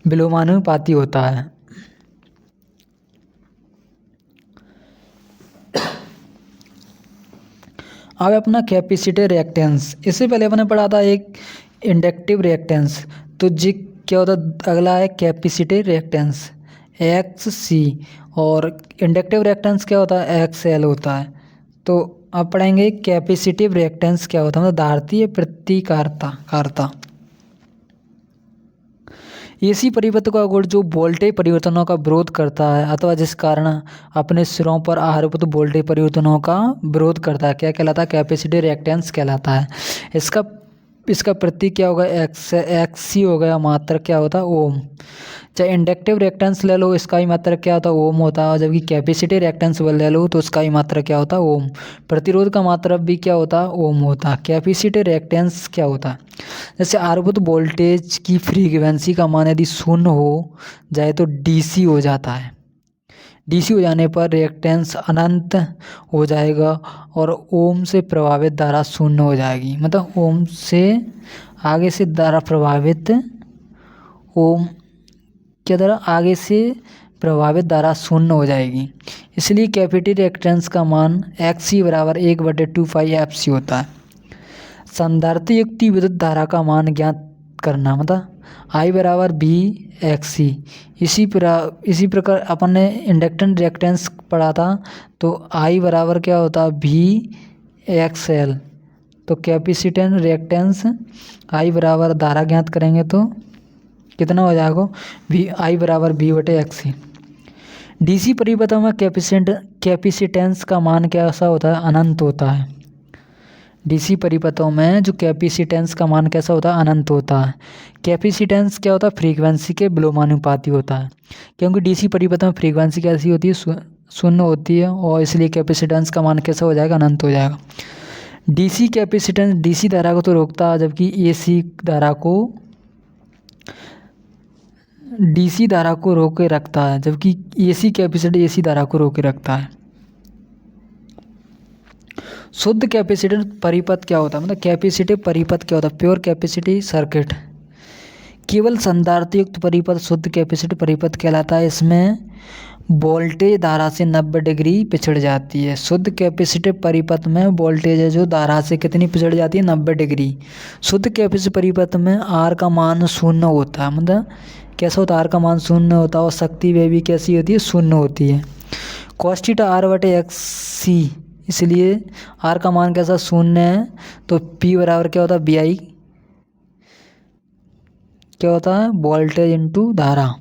विलोमानुपाती होता है। अब अपना कैपेसिटर रिएक्टेंस, इससे पहले अपने पढ़ा था एक इंडक्टिव रिएक्टेंस, तो जी क्या होता है, अगला है कैपेसिटर रिएक्टेंस XC, और इंडक्टिव रिएक्टेंस क्या होता है, XL होता है। तो अब पढ़ेंगे कैपेसिटिव रिएक्टेंस क्या होता है, मतलब धारितीय प्रतिकारता। एसी परिवर्तकों का गुण जो वोल्टेज परिवर्तनों का विरोध करता है अथवा जिस कारण अपने सिरों पर आरोपित वोल्टेज परिवर्तनों का विरोध करता है, क्या कहलाता है, कैपेसिटिव रिएक्टेंस कहलाता है। इसका प्रतीक क्या होगा, XC हो गया, मात्रक क्या होता है, ओम। चाहे इंडक्टिव रिएक्टेंस ले लो, इसका ही मात्रक क्या होता है, ओम होता है। और जबकि कैपेसिटिव रिएक्टेंस ले लो तो उसका ही मात्रक क्या होता है, ओम। प्रतिरोध का मात्रक भी क्या होता है, ओम होता है। कैपेसिटिव रिएक्टेंस क्या होता है, जैसे आरोपित वोल्टेज की फ्रीक्वेंसी का मान यदि 0 हो जाए तो DC हो जाता है। DC हो जाने पर रिएक्टेंस अनंत हो जाएगा और ओम से प्रभावित धारा 0 हो जाएगी। मतलब ओम से आगे से धारा प्रभावित, ओम के द्वारा आगे से प्रभावित धारा 0 हो जाएगी। इसलिए कैपेसिटिव रिएक्टेंस का मान XC बराबर 1/2 पाई FC होता है। संधारित्र युक्त विद्युत धारा का मान ज्ञात करना, मतलब I बराबर VXC। इसी प्रकार अपन ने इंडक्टेंस रिएक्टेंस पढ़ा था, तो I बराबर क्या होता है, VXL। तो कैपेसिटेंस रिएक्टेंस I बराबर धारा ज्ञात करेंगे तो कितना हो जाएगा, I बराबर V/XC। DC परिवर्तन में कैपेसिटेंस का मान कैसा होता है, अनंत होता है। DC परिपथों में जो कैपेसिटेंस का मान कैसा होता है, अनंत होता है। कैपेसिटेंस क्या होता है, फ्रीक्वेंसी के विलोमानुपाती होता है, क्योंकि DC परिपथों में फ्रीक्वेंसी कैसी होती है, 0 होती है, और इसलिए कैपेसिटेंस का मान कैसा हो जाएगा, अनंत हो जाएगा। DC कैपेसिटेंस DC धारा को तो रोकता है, जबकि DC धारा को रोके रखता है, जबकि AC कैपेसिटर AC धारा को रोके रखता है। शुद्ध कैपेसिटर परिपथ क्या होता है, मतलब कैपेसिटिव परिपथ क्या होता है, प्योर कैपेसिटी सर्किट। केवल संधारित्र युक्त परिपथ शुद्ध कैपेसिटिव परिपथ कहलाता है। इसमें वोल्टेज धारा से 90 डिग्री पिछड़ जाती है। शुद्ध कैपेसिटिव परिपथ में वोल्टेज है जो धारा से कितनी पिछड़ जाती है, 90 डिग्री। शुद्ध कैपेसिटिव परिपथ में R का मान 0 होता है, मतलब कैसा होता है, R का मान 0 होता है, और शक्ति वे भी कैसी होती है, 0 होती है। cos θ R/XC, इसलिए R का मान कैसा 0 है, तो P बराबर क्या होता है, VI क्या होता है, वोल्टेज इंटू धारा।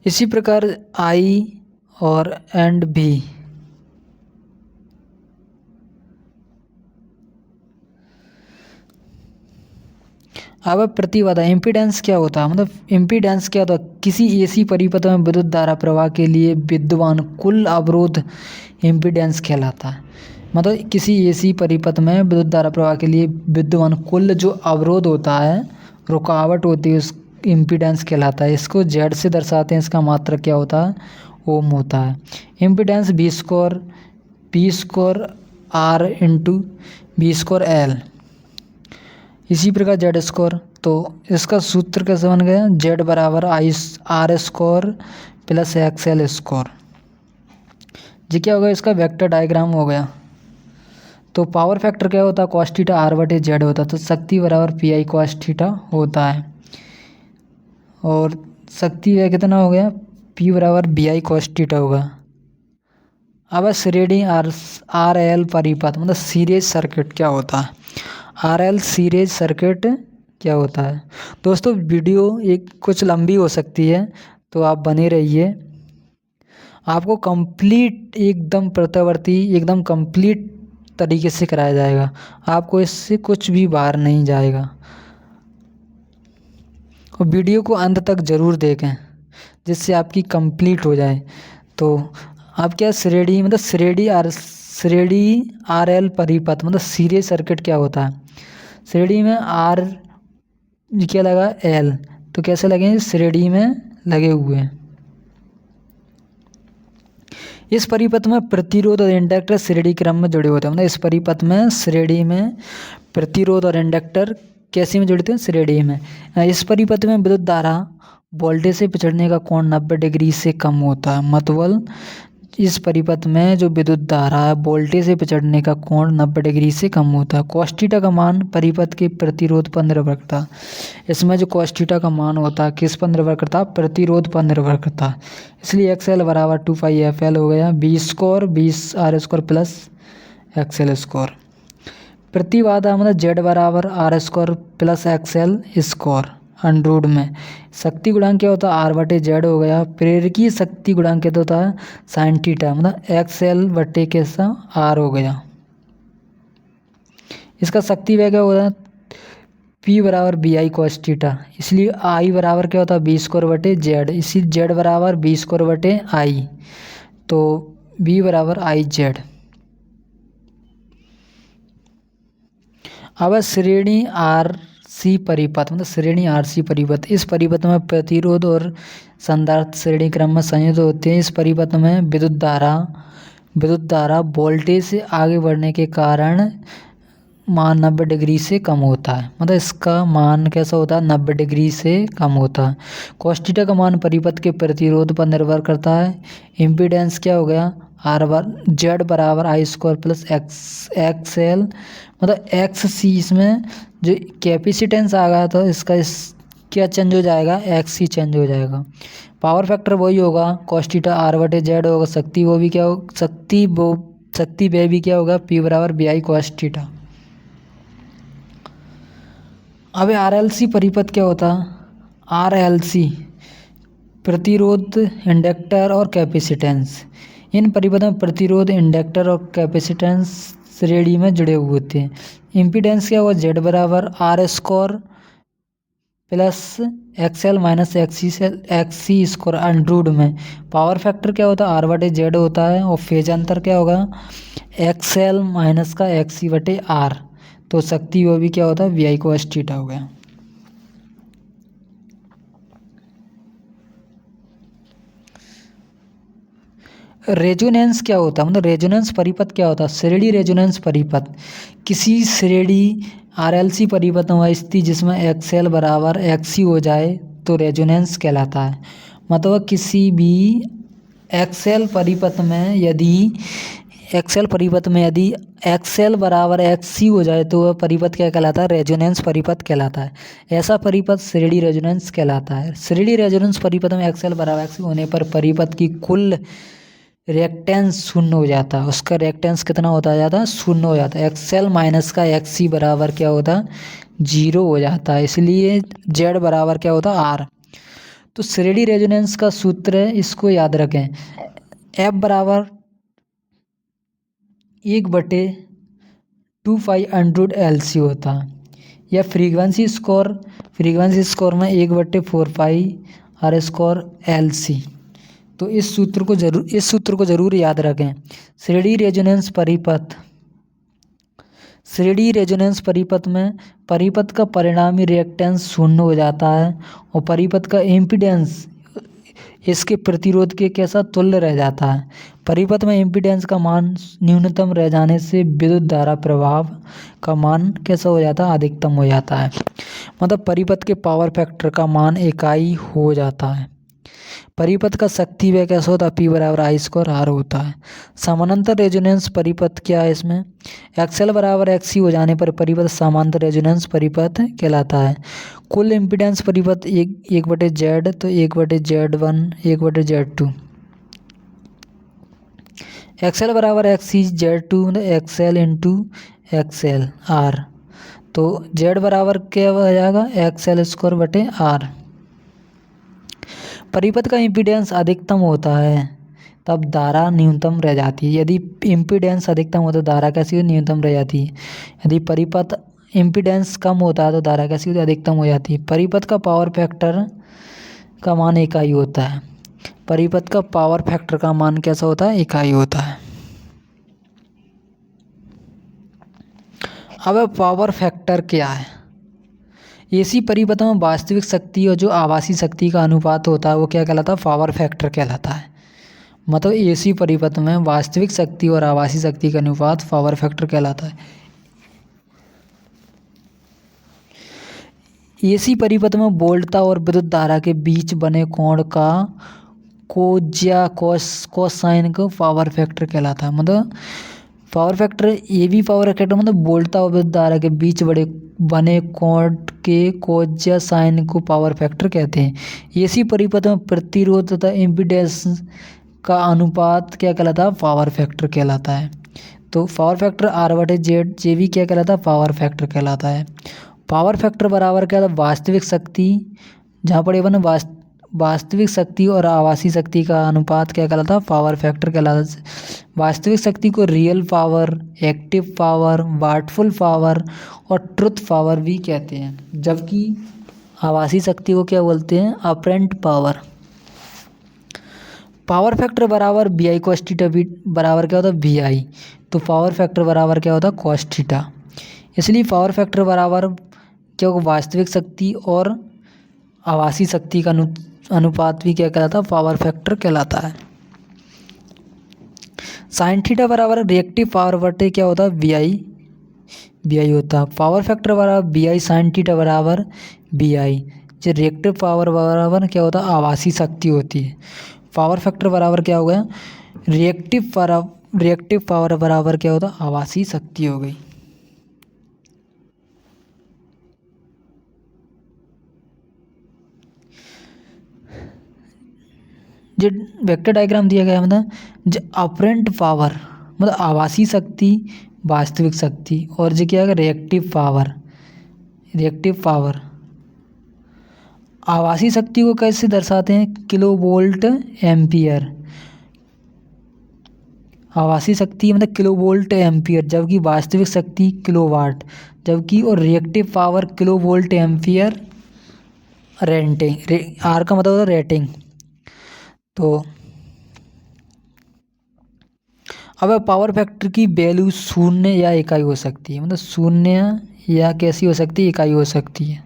इसी प्रकार आई और एंड बी। अब प्रतिबाधा इम्पीडेंस क्या होता है, मतलब इम्पीडेंस क्या होता है, किसी एसी परिपथ में विद्युत धारा प्रवाह के लिए विद्यमान कुल अवरोध इम्पीडेंस कहलाता है। मतलब किसी एसी परिपथ में विद्युत धारा प्रवाह के लिए विद्यमान कुल जो अवरोध होता है, रुकावट होती है, उस इम्पीडेंस कहलाता है। इसको जेड से दर्शाते हैं, इसका मात्रक क्या होता है, ओम होता है। Impedance B square R into B square L. इसी प्रकार जेड स्क्वायर, तो इसका सूत्र कैसे बन गया, जेड बराबर I R square plus X L square. जी क्या होगा, इसका वेक्टर डायग्राम हो गया। तो पावर फैक्टर क्या होता है, कॉस थीटा आर बटे जेड होता है, तो शक्ति बराबर पी आई कॉस थीटा होता है। और शक्ति वह कितना हो गया, पी बराबर बी आई कॉस थीटा होगा। अब श्रेणी आर एल परिपथ मतलब सीरीज सर्किट क्या होता है, आर एल सीरीज सर्किट क्या होता है। दोस्तों वीडियो एक कुछ लंबी हो सकती है, तो आप बने रहिए। आपको कंप्लीट एकदम प्रत्यावर्ती एकदम कंप्लीट तरीके से कराया जाएगा, आपको इससे कुछ भी बाहर नहीं जाएगा। और वीडियो को अंत तक ज़रूर देखें, जिससे आपकी कंप्लीट हो जाए। तो आप क्या श्रेणी मतलब श्रेणी आर एल परिपथ मतलब सीरीज सर्किट क्या होता है। श्रेणी में आर क्या लगा एल, तो कैसे लगेंगे, श्रेणी में लगे हुए हैं। इस परिपथ में प्रतिरोध और इंडक्टर श्रेणी क्रम में जुड़े होते हैं। मतलब इस परिपथ में श्रेणी में प्रतिरोध और इंडक्टर कैसे में जुड़ते हैं, श्रेणी में। इस परिपथ में विद्युत धारा वोल्टेज से पिछड़ने का कोण 90 डिग्री से कम होता है। मतलब इस परिपथ में जो विद्युत धारा है वोल्टेज से पिछड़ने का कोण 90 डिग्री से कम होता है। कॉस थीटा का मान परिपथ के प्रतिरोध पर निर्भर करता है। इसमें जो कॉस थीटा का मान होता है किस पर निर्भर करता है, प्रतिरोध पर निर्भर करता है। इसलिए एक्स एल बराबर 2 पाई एफ एल हो गया, B square 20 R square plus X L square. प्रतिबाधा मतलब जेड बराबर R square plus X L square under root में। शक्ति गुणांक क्या होता है, आर बटे जेड हो गया। प्रेरकीय शक्ति गुणांक क्या होता है, साइन थीटा मतलब एक्स एल बटे कैसा आर हो गया। इसका शक्ति वह क्या होता है, पी बराबर बी आई कॉस थीटा। इसलिए आई बराबर क्या होता है, बी स्क्वायर बटे जेड। इसी जेड बराबर बी स्क्वायर बटे आई, तो बी बराबर आई जेड। अब श्रेणी आर सी परिपथ मतलब श्रेणी आर सी परिपथ। इस परिपथ में प्रतिरोध और संधारित्र श्रेणी क्रम में संयुक्त होते हैं। इस परिपथ में विद्युत धारा वोल्टेज से आगे बढ़ने के कारण मान 90 डिग्री से कम होता है। मतलब इसका मान कैसा होता है, 90 डिग्री से कम होता है। कॉस थीटा का मान परिपथ के प्रतिरोध पर निर्भर करता है। इम्पीडेंस क्या हो गया, आर जेड बराबर आई स्क्वायर प्लस एक्स एल मतलब एक्स सी। इसमें जो कैपेसिटेंस आ गया था इसका क्या चेंज हो जाएगा, एक्स सी चेंज हो जाएगा। पावर फैक्टर वही होगा, कॉस थीटा आर बटे जेड होगा। शक्ति वो भी क्या हो शक्ति वे भी क्या होगा, पी बराबर बी आई कॉस थीटा। अब आर एल सी परिपथ क्या होता है, आर एल सी प्रतिरोध इंडक्टर और कैपेसिटेंस। इन परिपथ में प्रतिरोध इंडक्टर और कैपेसिटेंस श्रेणी में जुड़े हुए होते हैं। इम्पीडेंस क्या हुआ, जेड बराबर R square plus X L minus X C square under root में। पावर फैक्टर क्या होता है, आर बटे जेड होता है। और फेज अंतर क्या होगा, एक्स एल माइनस का एक्स सी बटे आर। तो शक्ति वो भी क्या होता है, वी आई को एस थीटा हो गया। रेजोनेंस क्या होता है, मतलब रेजोनेंस परिपथ क्या होता है। श्रेणी रेजोनेंस परिपथ किसी श्रेणी आरएलसी परिपथ में स्थिति जिसमें एक्सएल बराबर एक्सी हो जाए तो रेजोनेंस कहलाता है। मतलब किसी भी एक्सएल परिपथ में यदि एक्सएल बराबर एक्सी हो जाए तो वह परिपथ क्या कहलाता है, रेजोनेंस परिपथ कहलाता है। ऐसा परिपथ श्रेणी रेजोनेंस कहलाता है। श्रेणी रेजोनेंस परिपथ में एक्सएल बराबर एक्सी होने पर परिपथ की कुल रिएक्टेंस शून्य हो जाता है। उसका रिएक्टेंस कितना होता जाता है, शून्य हो जाता है। एक्सएल माइनस का एक्सी बराबर क्या होता है, 0 हो जाता है। इसलिए जेड बराबर क्या होता है, आर। तो श्रेणी रेजोनेंस का सूत्र है, इसको याद रखें, F बराबर 1/2π√LC होता है, या फ्रीक्वेंसी स्कोर में 1/4πR² LC। तो इस सूत्र को जरूर याद रखें। श्रेणी रेजोनेंस परिपथ में परिपथ का परिणामी रिएक्टेंस 0 हो जाता है और परिपथ का इम्पीडेंस इसके प्रतिरोध के कैसा तुल्य रह जाता है। परिपथ में इम्पीडेंस का मान न्यूनतम रह जाने से विद्युत धारा प्रवाह का मान कैसा हो जाता है, अधिकतम हो जाता है। मतलब परिपथ के पावर फैक्टर का मान इकाई हो जाता है। परिपथ का शक्ति वह कैसा होता है, P बराबर I² R होता है। समानांतर रेजोनेंस परिपथ क्या है, इसमें XL बराबर XC हो जाने पर परिपथ समांतर रेजोनेंस परिपथ कहलाता है। कुल इम्पीडेंस परिपथ 1/Z, तो 1/Z1 1/Z2। XL बराबर XC Z2 XL into XL R, तो Z बराबर क्या हो जाएगा, XL²/R। परिपथ का इम्पीडेंस अधिकतम होता है तब धारा न्यूनतम रह जाती है। यदि इम्पीडेंस अधिकतम हो तो धारा कैसी हो, न्यूनतम रह जाती है। यदि परिपथ इम्पीडेंस कम होता है तो धारा कैसी होती है, अधिकतम हो जाती है। परिपथ का पावर फैक्टर का मान इकाई होता है। परिपथ का पावर फैक्टर का मान कैसा होता है, इकाई होता है। अब पावर फैक्टर क्या है? एसी परिपथ में वास्तविक शक्ति और जो आभासी शक्ति का अनुपात होता है वो क्या कहलाता है, पावर फैक्टर कहलाता है। मतलब एसी परिपथ में वास्तविक शक्ति और आभासी शक्ति का अनुपात पावर फैक्टर कहलाता है। एसी परिपथ में वोल्टता और विद्युत धारा के बीच बने कोण का कोसाइन को पावर फैक्टर कहलाता है। मतलब पावर फैक्टर ये भी पावर फैक्टर मतलब वोल्टता और विद्युत धारा के बीच बने कोण के कोसाइन को पावर फैक्टर कहते हैं। एसी परिपथ में प्रतिरोध तथा इम्पीडेंस का अनुपात क्या कहलाता है, पावर फैक्टर कहलाता है। तो पावर फैक्टर R/Z ये भी क्या कहलाता है, पावर फैक्टर कहलाता है। पावर फैक्टर बराबर क्या था, वास्तविक शक्ति, जहाँ पर ये बने वास्तविक शक्ति और आभासी शक्ति का अनुपात क्या कहलाता है, पावर फैक्टर कहलाता है। वास्तविक शक्ति को real power, active power, वाटफुल power और ट्रुथ पावर भी कहते हैं, जबकि आभासी शक्ति को क्या बोलते हैं, अपरेंट पावर। पावर फैक्टर बराबर VI cos थीटा बराबर क्या होता है, VI। तो पावर फैक्टर बराबर क्या होता है, cos थीटा। इसलिए पावर फैक्टर बराबर क्या होगा, वास्तविक शक्ति और आभासी शक्ति का अनुपात भी क्या कहलाता है, पावर फैक्टर कहलाता है। साइन थीटा बराबर रिएक्टिव पावर बटे क्या होता है, VI होता है। पावर फैक्टर बराबर VI साइन थीटा बराबर VI। जो रिएक्टिव पावर बराबर क्या होता है, आभासी शक्ति होती है। पावर फैक्टर बराबर क्या हो गया, रिएक्टिव पावर बराबर क्या होता है, आभासी शक्ति हो गई। जो वेक्टर डायग्राम दिया गया मतलब जो अपरेंट पावर मतलब आभासी शक्ति, वास्तविक शक्ति, और जो क्या है रिएक्टिव पावर। आभासी शक्ति को कैसे दर्शाते हैं, किलोवोल्ट एम्पियर। आभासी शक्ति मतलब किलोवोल्ट एम्पियर, जबकि वास्तविक शक्ति किलोवाट, जबकि और reactive power kilovolt ampere rating. R का मतलब होता है रेटिंग। तो अब पावर फैक्टर की वैल्यू 0 या इकाई हो सकती है, मतलब 0 या कैसी हो सकती है, इकाई हो सकती है।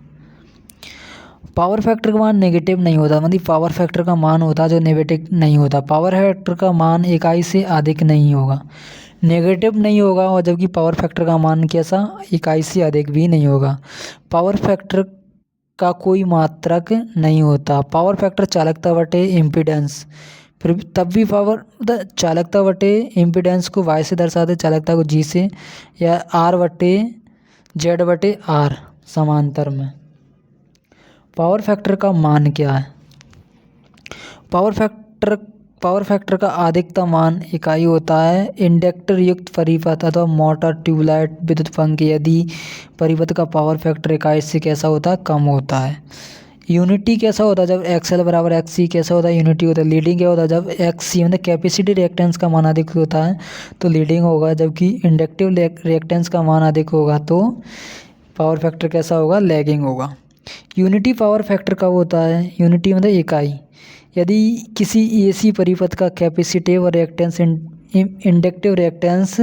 पावर फैक्टर का मान नेगेटिव नहीं होता, मतलब पावर फैक्टर का मान होता है जो नेगेटिव नहीं होता। पावर फैक्टर का मान इकाई से अधिक नहीं होगा, नेगेटिव नहीं होगा, और जबकि पावर फैक्टर का मान कैसा, इकाई से अधिक भी नहीं होगा। पावर फैक्टर का कोई मात्रक नहीं होता। पावर फैक्टर चालकता बटे इम्पीडेंस, फिर तब भी पावर चालकता बटे इम्पीडेंस को Y से दर्शाते, चालकता को G से, या R/Z/R समांतर में। पावर फैक्टर का मान क्या है, पावर फैक्टर का अधिकतम मान इकाई होता है इंडक्टर युक्त परिपथ अथवा मोटर, ट्यूबलाइट, विद्युत पंखे, यदि परिपथ का पावर फैक्टर इकाई से कैसा होता है, कम होता है। यूनिटी कैसा होता है जब एक्सएल बराबर एक्स कैसा होता है, यूनिटी होता है। लीडिंग क्या होता है जब एक्स मतलब कैपेसिटी रिएक्टेंस का मान अधिक होता है तो लीडिंग होगा, जबकि इंडक्टिव रिएक्टेंस का मान अधिक होगा तो पावर फैक्टर कैसा होगा, लैगिंग होगा। यूनिटी पावर फैक्टर कब होता है, यूनिटी मतलब इकाई, यदि किसी एसी परिपथ का कैपेसिटिव और रिएक्टेंस इंडक्टिव रिएक्टेंस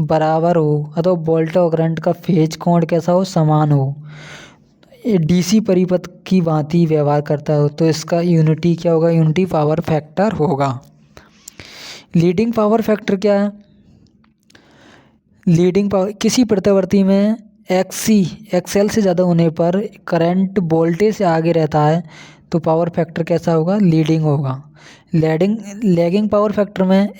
बराबर हो अथवा वोल्टा और करंट का फेज कोण कैसा हो, समान हो, डीसी परिपथ की भांति व्यवहार करता हो तो इसका यूनिटी क्या होगा, यूनिटी पावर फैक्टर होगा। लीडिंग पावर फैक्टर क्या है, लीडिंग पावर किसी प्रतिवर्ती में एक्सएल से ज़्यादा होने पर करंट वोल्टेज से आगे रहता है तो पावर फैक्टर कैसा होगा, लीडिंग होगा। लैगिंग पावर फैक्टर में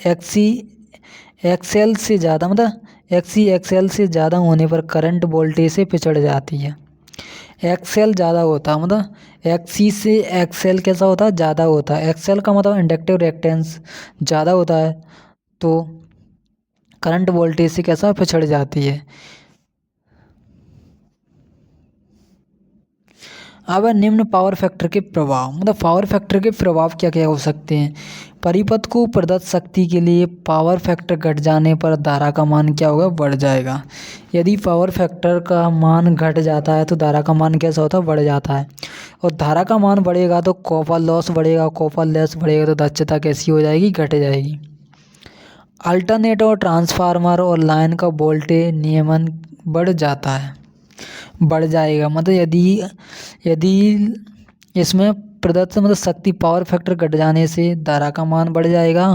एक्सएल से ज़्यादा मतलब एक्सएल से ज़्यादा होने पर करंट वोल्टेज से पिछड़ जाती है। एक्सएल ज़्यादा होता है मतलब एक्सी से एक्सएल कैसा होता है, ज़्यादा होता है। एक्सएल का मतलब इंडक्टिव रिएक्टेंस ज़्यादा होता है तो करंट वोल्टेज से कैसा पिछड़ जाती है। अब निम्न पावर फैक्टर के प्रभाव, मतलब पावर फैक्टर के प्रभाव क्या क्या हो सकते हैं। परिपथ को प्रदत्त शक्ति के लिए पावर फैक्टर घट जाने पर धारा का मान क्या होगा, बढ़ जाएगा। यदि पावर फैक्टर का मान घट जाता है तो धारा का मान कैसा होता है, बढ़ जाता है। और धारा का मान बढ़ेगा तो कॉपर लॉस बढ़ेगा, कॉपर लॉस बढ़ेगा तो दक्षता कैसी हो जाएगी, घट जाएगी। अल्टरनेटर और ट्रांसफार्मर और लाइन का वोल्टेज नियमन बढ़ जाता है, बढ़ जाएगा। मतलब यदि इसमें प्रदत्त मतलब शक्ति पावर फैक्टर घट जाने से धारा का मान बढ़ जाएगा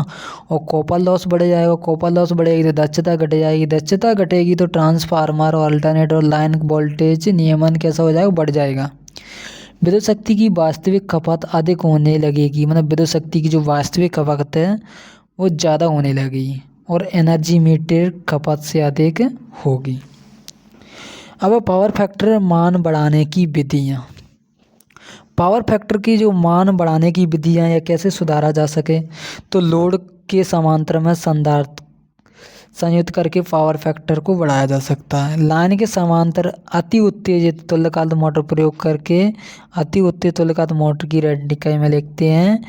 और कॉपर लॉस बढ़ जाएगा, कॉपर लॉस बढ़ेगी तो दक्षता घट जाएगी, दक्षता घटेगी तो ट्रांसफार्मर और अल्टरनेटर और लाइन वोल्टेज नियमन कैसा हो जाएगा, बढ़ जाएगा। विद्युत शक्ति की वास्तविक खपत अधिक होने लगेगी, मतलब विद्युत शक्ति की जो वास्तविक खपत है वो ज़्यादा होने लगेगी और एनर्जी मीटर खपत से अधिक होगी। अब पावर फैक्टर मान बढ़ाने की विधियाँ, पावर फैक्टर की जो मान बढ़ाने की विधियाँ या कैसे सुधारा जा सके तो लोड के समांतर में संधारित्र संयुक्त करके पावर फैक्टर को बढ़ाया जा सकता है। लाइन के समांतर अति उत्तेजित तुल्यकालिक मोटर प्रयोग करके अति उत्तेजित तुल्यकालिक मोटर की रेटिंग की इकाई में लिखते हैं,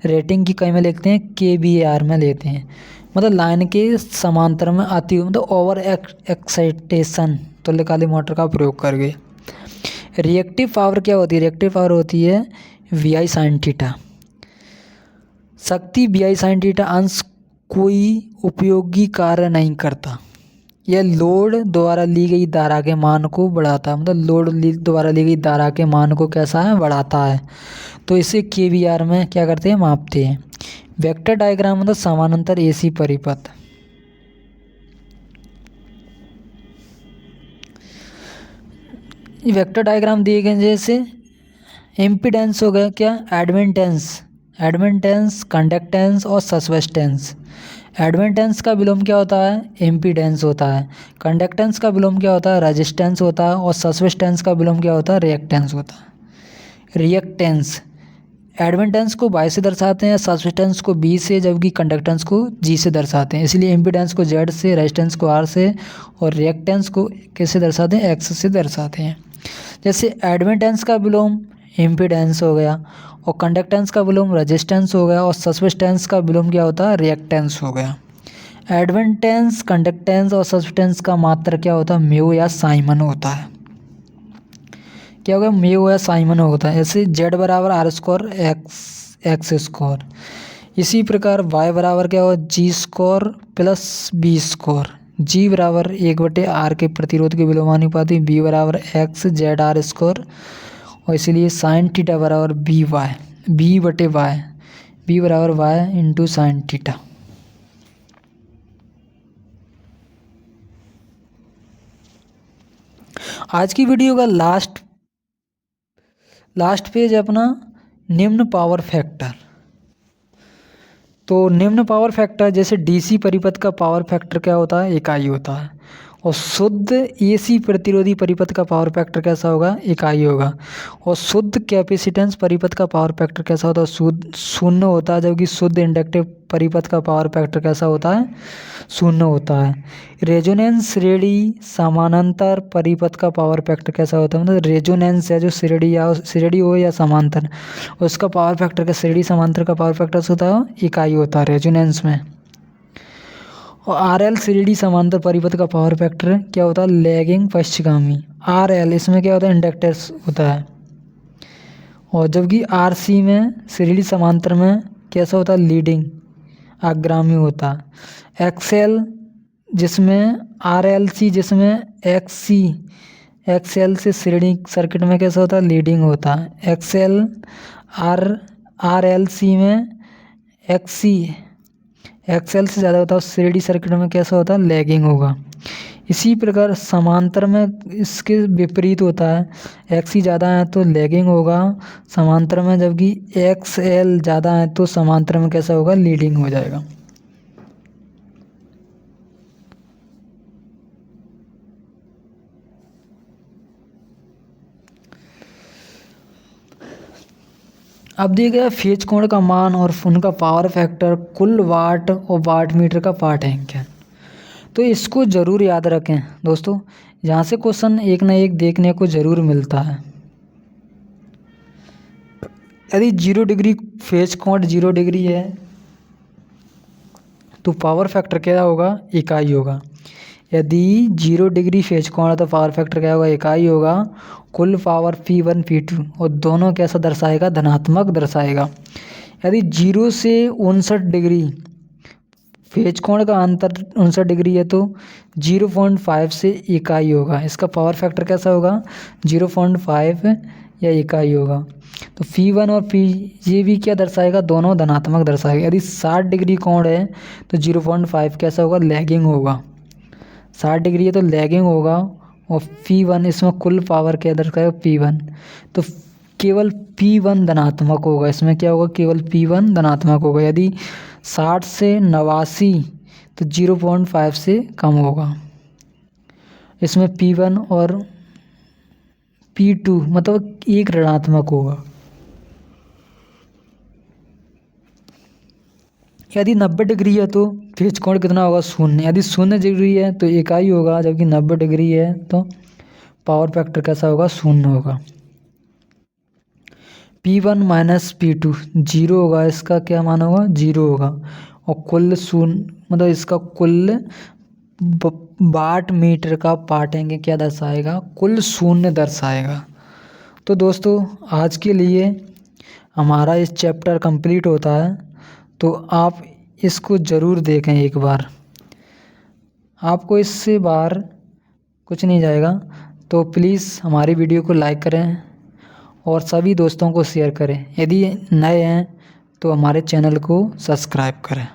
रेटिंग की इकाई में लिखते हैं kVAR में लेते हैं। मतलब लाइन के समांतर में अति मतलब ओवर एक्साइटेशन तुल्यकालिक मोटर का प्रयोग करके। रिएक्टिव पावर क्या होती है, रिएक्टिव पावर होती है VI sin थीटा। शक्ति VI sin थीटा अंश कोई उपयोगी कार्य नहीं करता, यह लोड द्वारा ली गई धारा के मान को बढ़ाता है, मतलब लोड द्वारा ली गई धारा के मान को कैसा है, बढ़ाता है। तो इसे kVAR में क्या करते हैं, मापते हैं। वेक्टर डायग्राम मतलब समानांतर एसी परिपथ। वेक्टर डायग्राम दिए गए जैसे इम्पीडेंस हो गया क्या, एडमिटेंस, कंडक्टेंस और सब्सटेंस। एडमिटेंस का विलोम क्या होता है, इम्पीडेंस होता है। कंडक्टेंस का विलोम क्या होता है, रेजिस्टेंस होता है। और सब्सटेंस का विलोम क्या होता है, रिएक्टेंस होता है। रिएक्टेंस एडमिटेंस को Y से दर्शाते हैं, सब्सटेंस को B से, जबकि कंडक्टेंस को G से दर्शाते हैं। इसलिए इम्पीडेंस को Z से, रेजिस्टेंस को R से और रिएक्टेंस को कैसे दर्शाते हैं, X से दर्शाते हैं। जैसे एडमिटेंस का विलोम इम्पीडेंस हो गया और कंडक्टेंस का विलोम रेजिस्टेंस हो गया और सब्सटेंस का विलोम क्या होता है, रिएक्टेंस हो गया। एडमिटेंस, कंडक्टेंस और सब्सटेंस का मात्रक क्या होता है, म्यू या साइमन होता है। क्या होगा, म्यू या साइमन होता है। ऐसे Z बराबर R स्क्वायर एक्स स्क्वायर। इसी प्रकार Y बराबर क्या होगा, G square plus B square. G बराबर 1/R के प्रतिरोध के विलोमानुपाती, B बराबर एक्स ZR स्क्वायर और इसीलिए साइन थीटा बराबर B बराबर Y इंटू साइन थीटा। आज की वीडियो का लास्ट पेज अपना निम्न पावर फैक्टर। तो निम्न पावर फैक्टर जैसे डीसी परिपथ का पावर फैक्टर क्या होता है, इकाई होता है। और शुद्ध एसी प्रतिरोधी परिपथ का पावर फैक्टर कैसा होगा, इकाई होगा। और शुद्ध कैपेसिटेंस परिपथ का पावर फैक्टर कैसा होता है, शुद्ध शून्य होता है, जबकि शुद्ध इंडक्टिव परिपथ का पावर फैक्टर कैसा होता है, शून्य होता है। रेजोनेंस श्रेणी समानांतर परिपथ का पावर फैक्टर कैसा होता है, मतलब रेजोनेंस है जो श्रेणी हो या समांतर, उसका पावर फैक्टर का श्रेणी समांतर का पावर फैक्टर होता है, इकाई होता है रेजोनेंस में। और RL श्रेणी समांतर परिपथ का पावर फैक्टर क्या होता है, लैगिंग पश्चगामी। RL इसमें क्या होता है, इंडक्टेंस होता है। और जबकि RC में श्रेणी समांतर में कैसा होता है, लीडिंग अग्रामी होता है। XL जिसमें RLC जिसमें XL से श्रेणी सर्किट में कैसा होता है, लीडिंग होता है। RLC में XL से ज़्यादा होता है, श्रेणी सर्किट में कैसा होता है, लैगिंग होगा। इसी प्रकार समांतर में इसके विपरीत होता है, XC ज़्यादा है तो लैगिंग होगा समांतर में, जबकि XL ज़्यादा है तो समांतर में कैसा होगा, लीडिंग हो जाएगा। अब दिया गया फेज कोण का मान और उनका पावर फैक्टर, कुल वाट और वाट मीटर का पाठ है। तो इसको ज़रूर याद रखें दोस्तों, यहाँ से क्वेश्चन एक ना एक देखने को ज़रूर मिलता है। यदि 0 डिग्री फेज कोण 0 डिग्री है तो पावर फैक्टर क्या होगा, इकाई होगा। यदि 0 डिग्री फेज कोण है तो पावर फैक्टर क्या होगा, इकाई होगा। कुल पावर P1 P2 और दोनों कैसा दर्शाएगा, धनात्मक दर्शाएगा। यदि 0 से 59 डिग्री फेज कोण का अंतर 59 डिग्री है तो 0.5 से इकाई होगा। इसका पावर फैक्टर कैसा होगा, 0.5 या इकाई होगा। तो P1 और P ये भी क्या दर्शाएगा, दोनों धनात्मक दर्शाएगा। यदि 60 डिग्री कोण है तो 0.5 कैसा होगा, लैगिंग होगा। 60 डिग्री है तो लैगिंग होगा। और P1 इसमें कुल पावर क्या दर्शाएगा, P1, तो केवल P1 धनात्मक होगा। इसमें क्या होगा, केवल P1 धनात्मक होगा। यदि 60 से 89 तो 0.5 से कम होगा। इसमें P1 और P2 मतलब एक ऋणात्मक होगा। यदि 90 डिग्री है तो फेज कोण कितना होगा, 0। यदि 0 डिग्री है तो इकाई होगा, जबकि 90 डिग्री है तो पावर फैक्टर कैसा होगा, 0 होगा। P1 माइनस P2 0 होगा, इसका क्या मान होगा, 0 होगा। और कुल 0 मतलब इसका कुल वाट मीटर का पाठेंगे क्या दर्शाएगा, कुल 0 दर्शाएगा। तो दोस्तों आज के लिए हमारा इस चैप्टर कंप्लीट होता है, तो आप इसको ज़रूर देखें एक बार, आपको इससे बाहर कुछ नहीं जाएगा। तो प्लीज़ हमारी वीडियो को लाइक करें और सभी दोस्तों को शेयर करें। यदि नए हैं तो हमारे चैनल को सब्सक्राइब करें।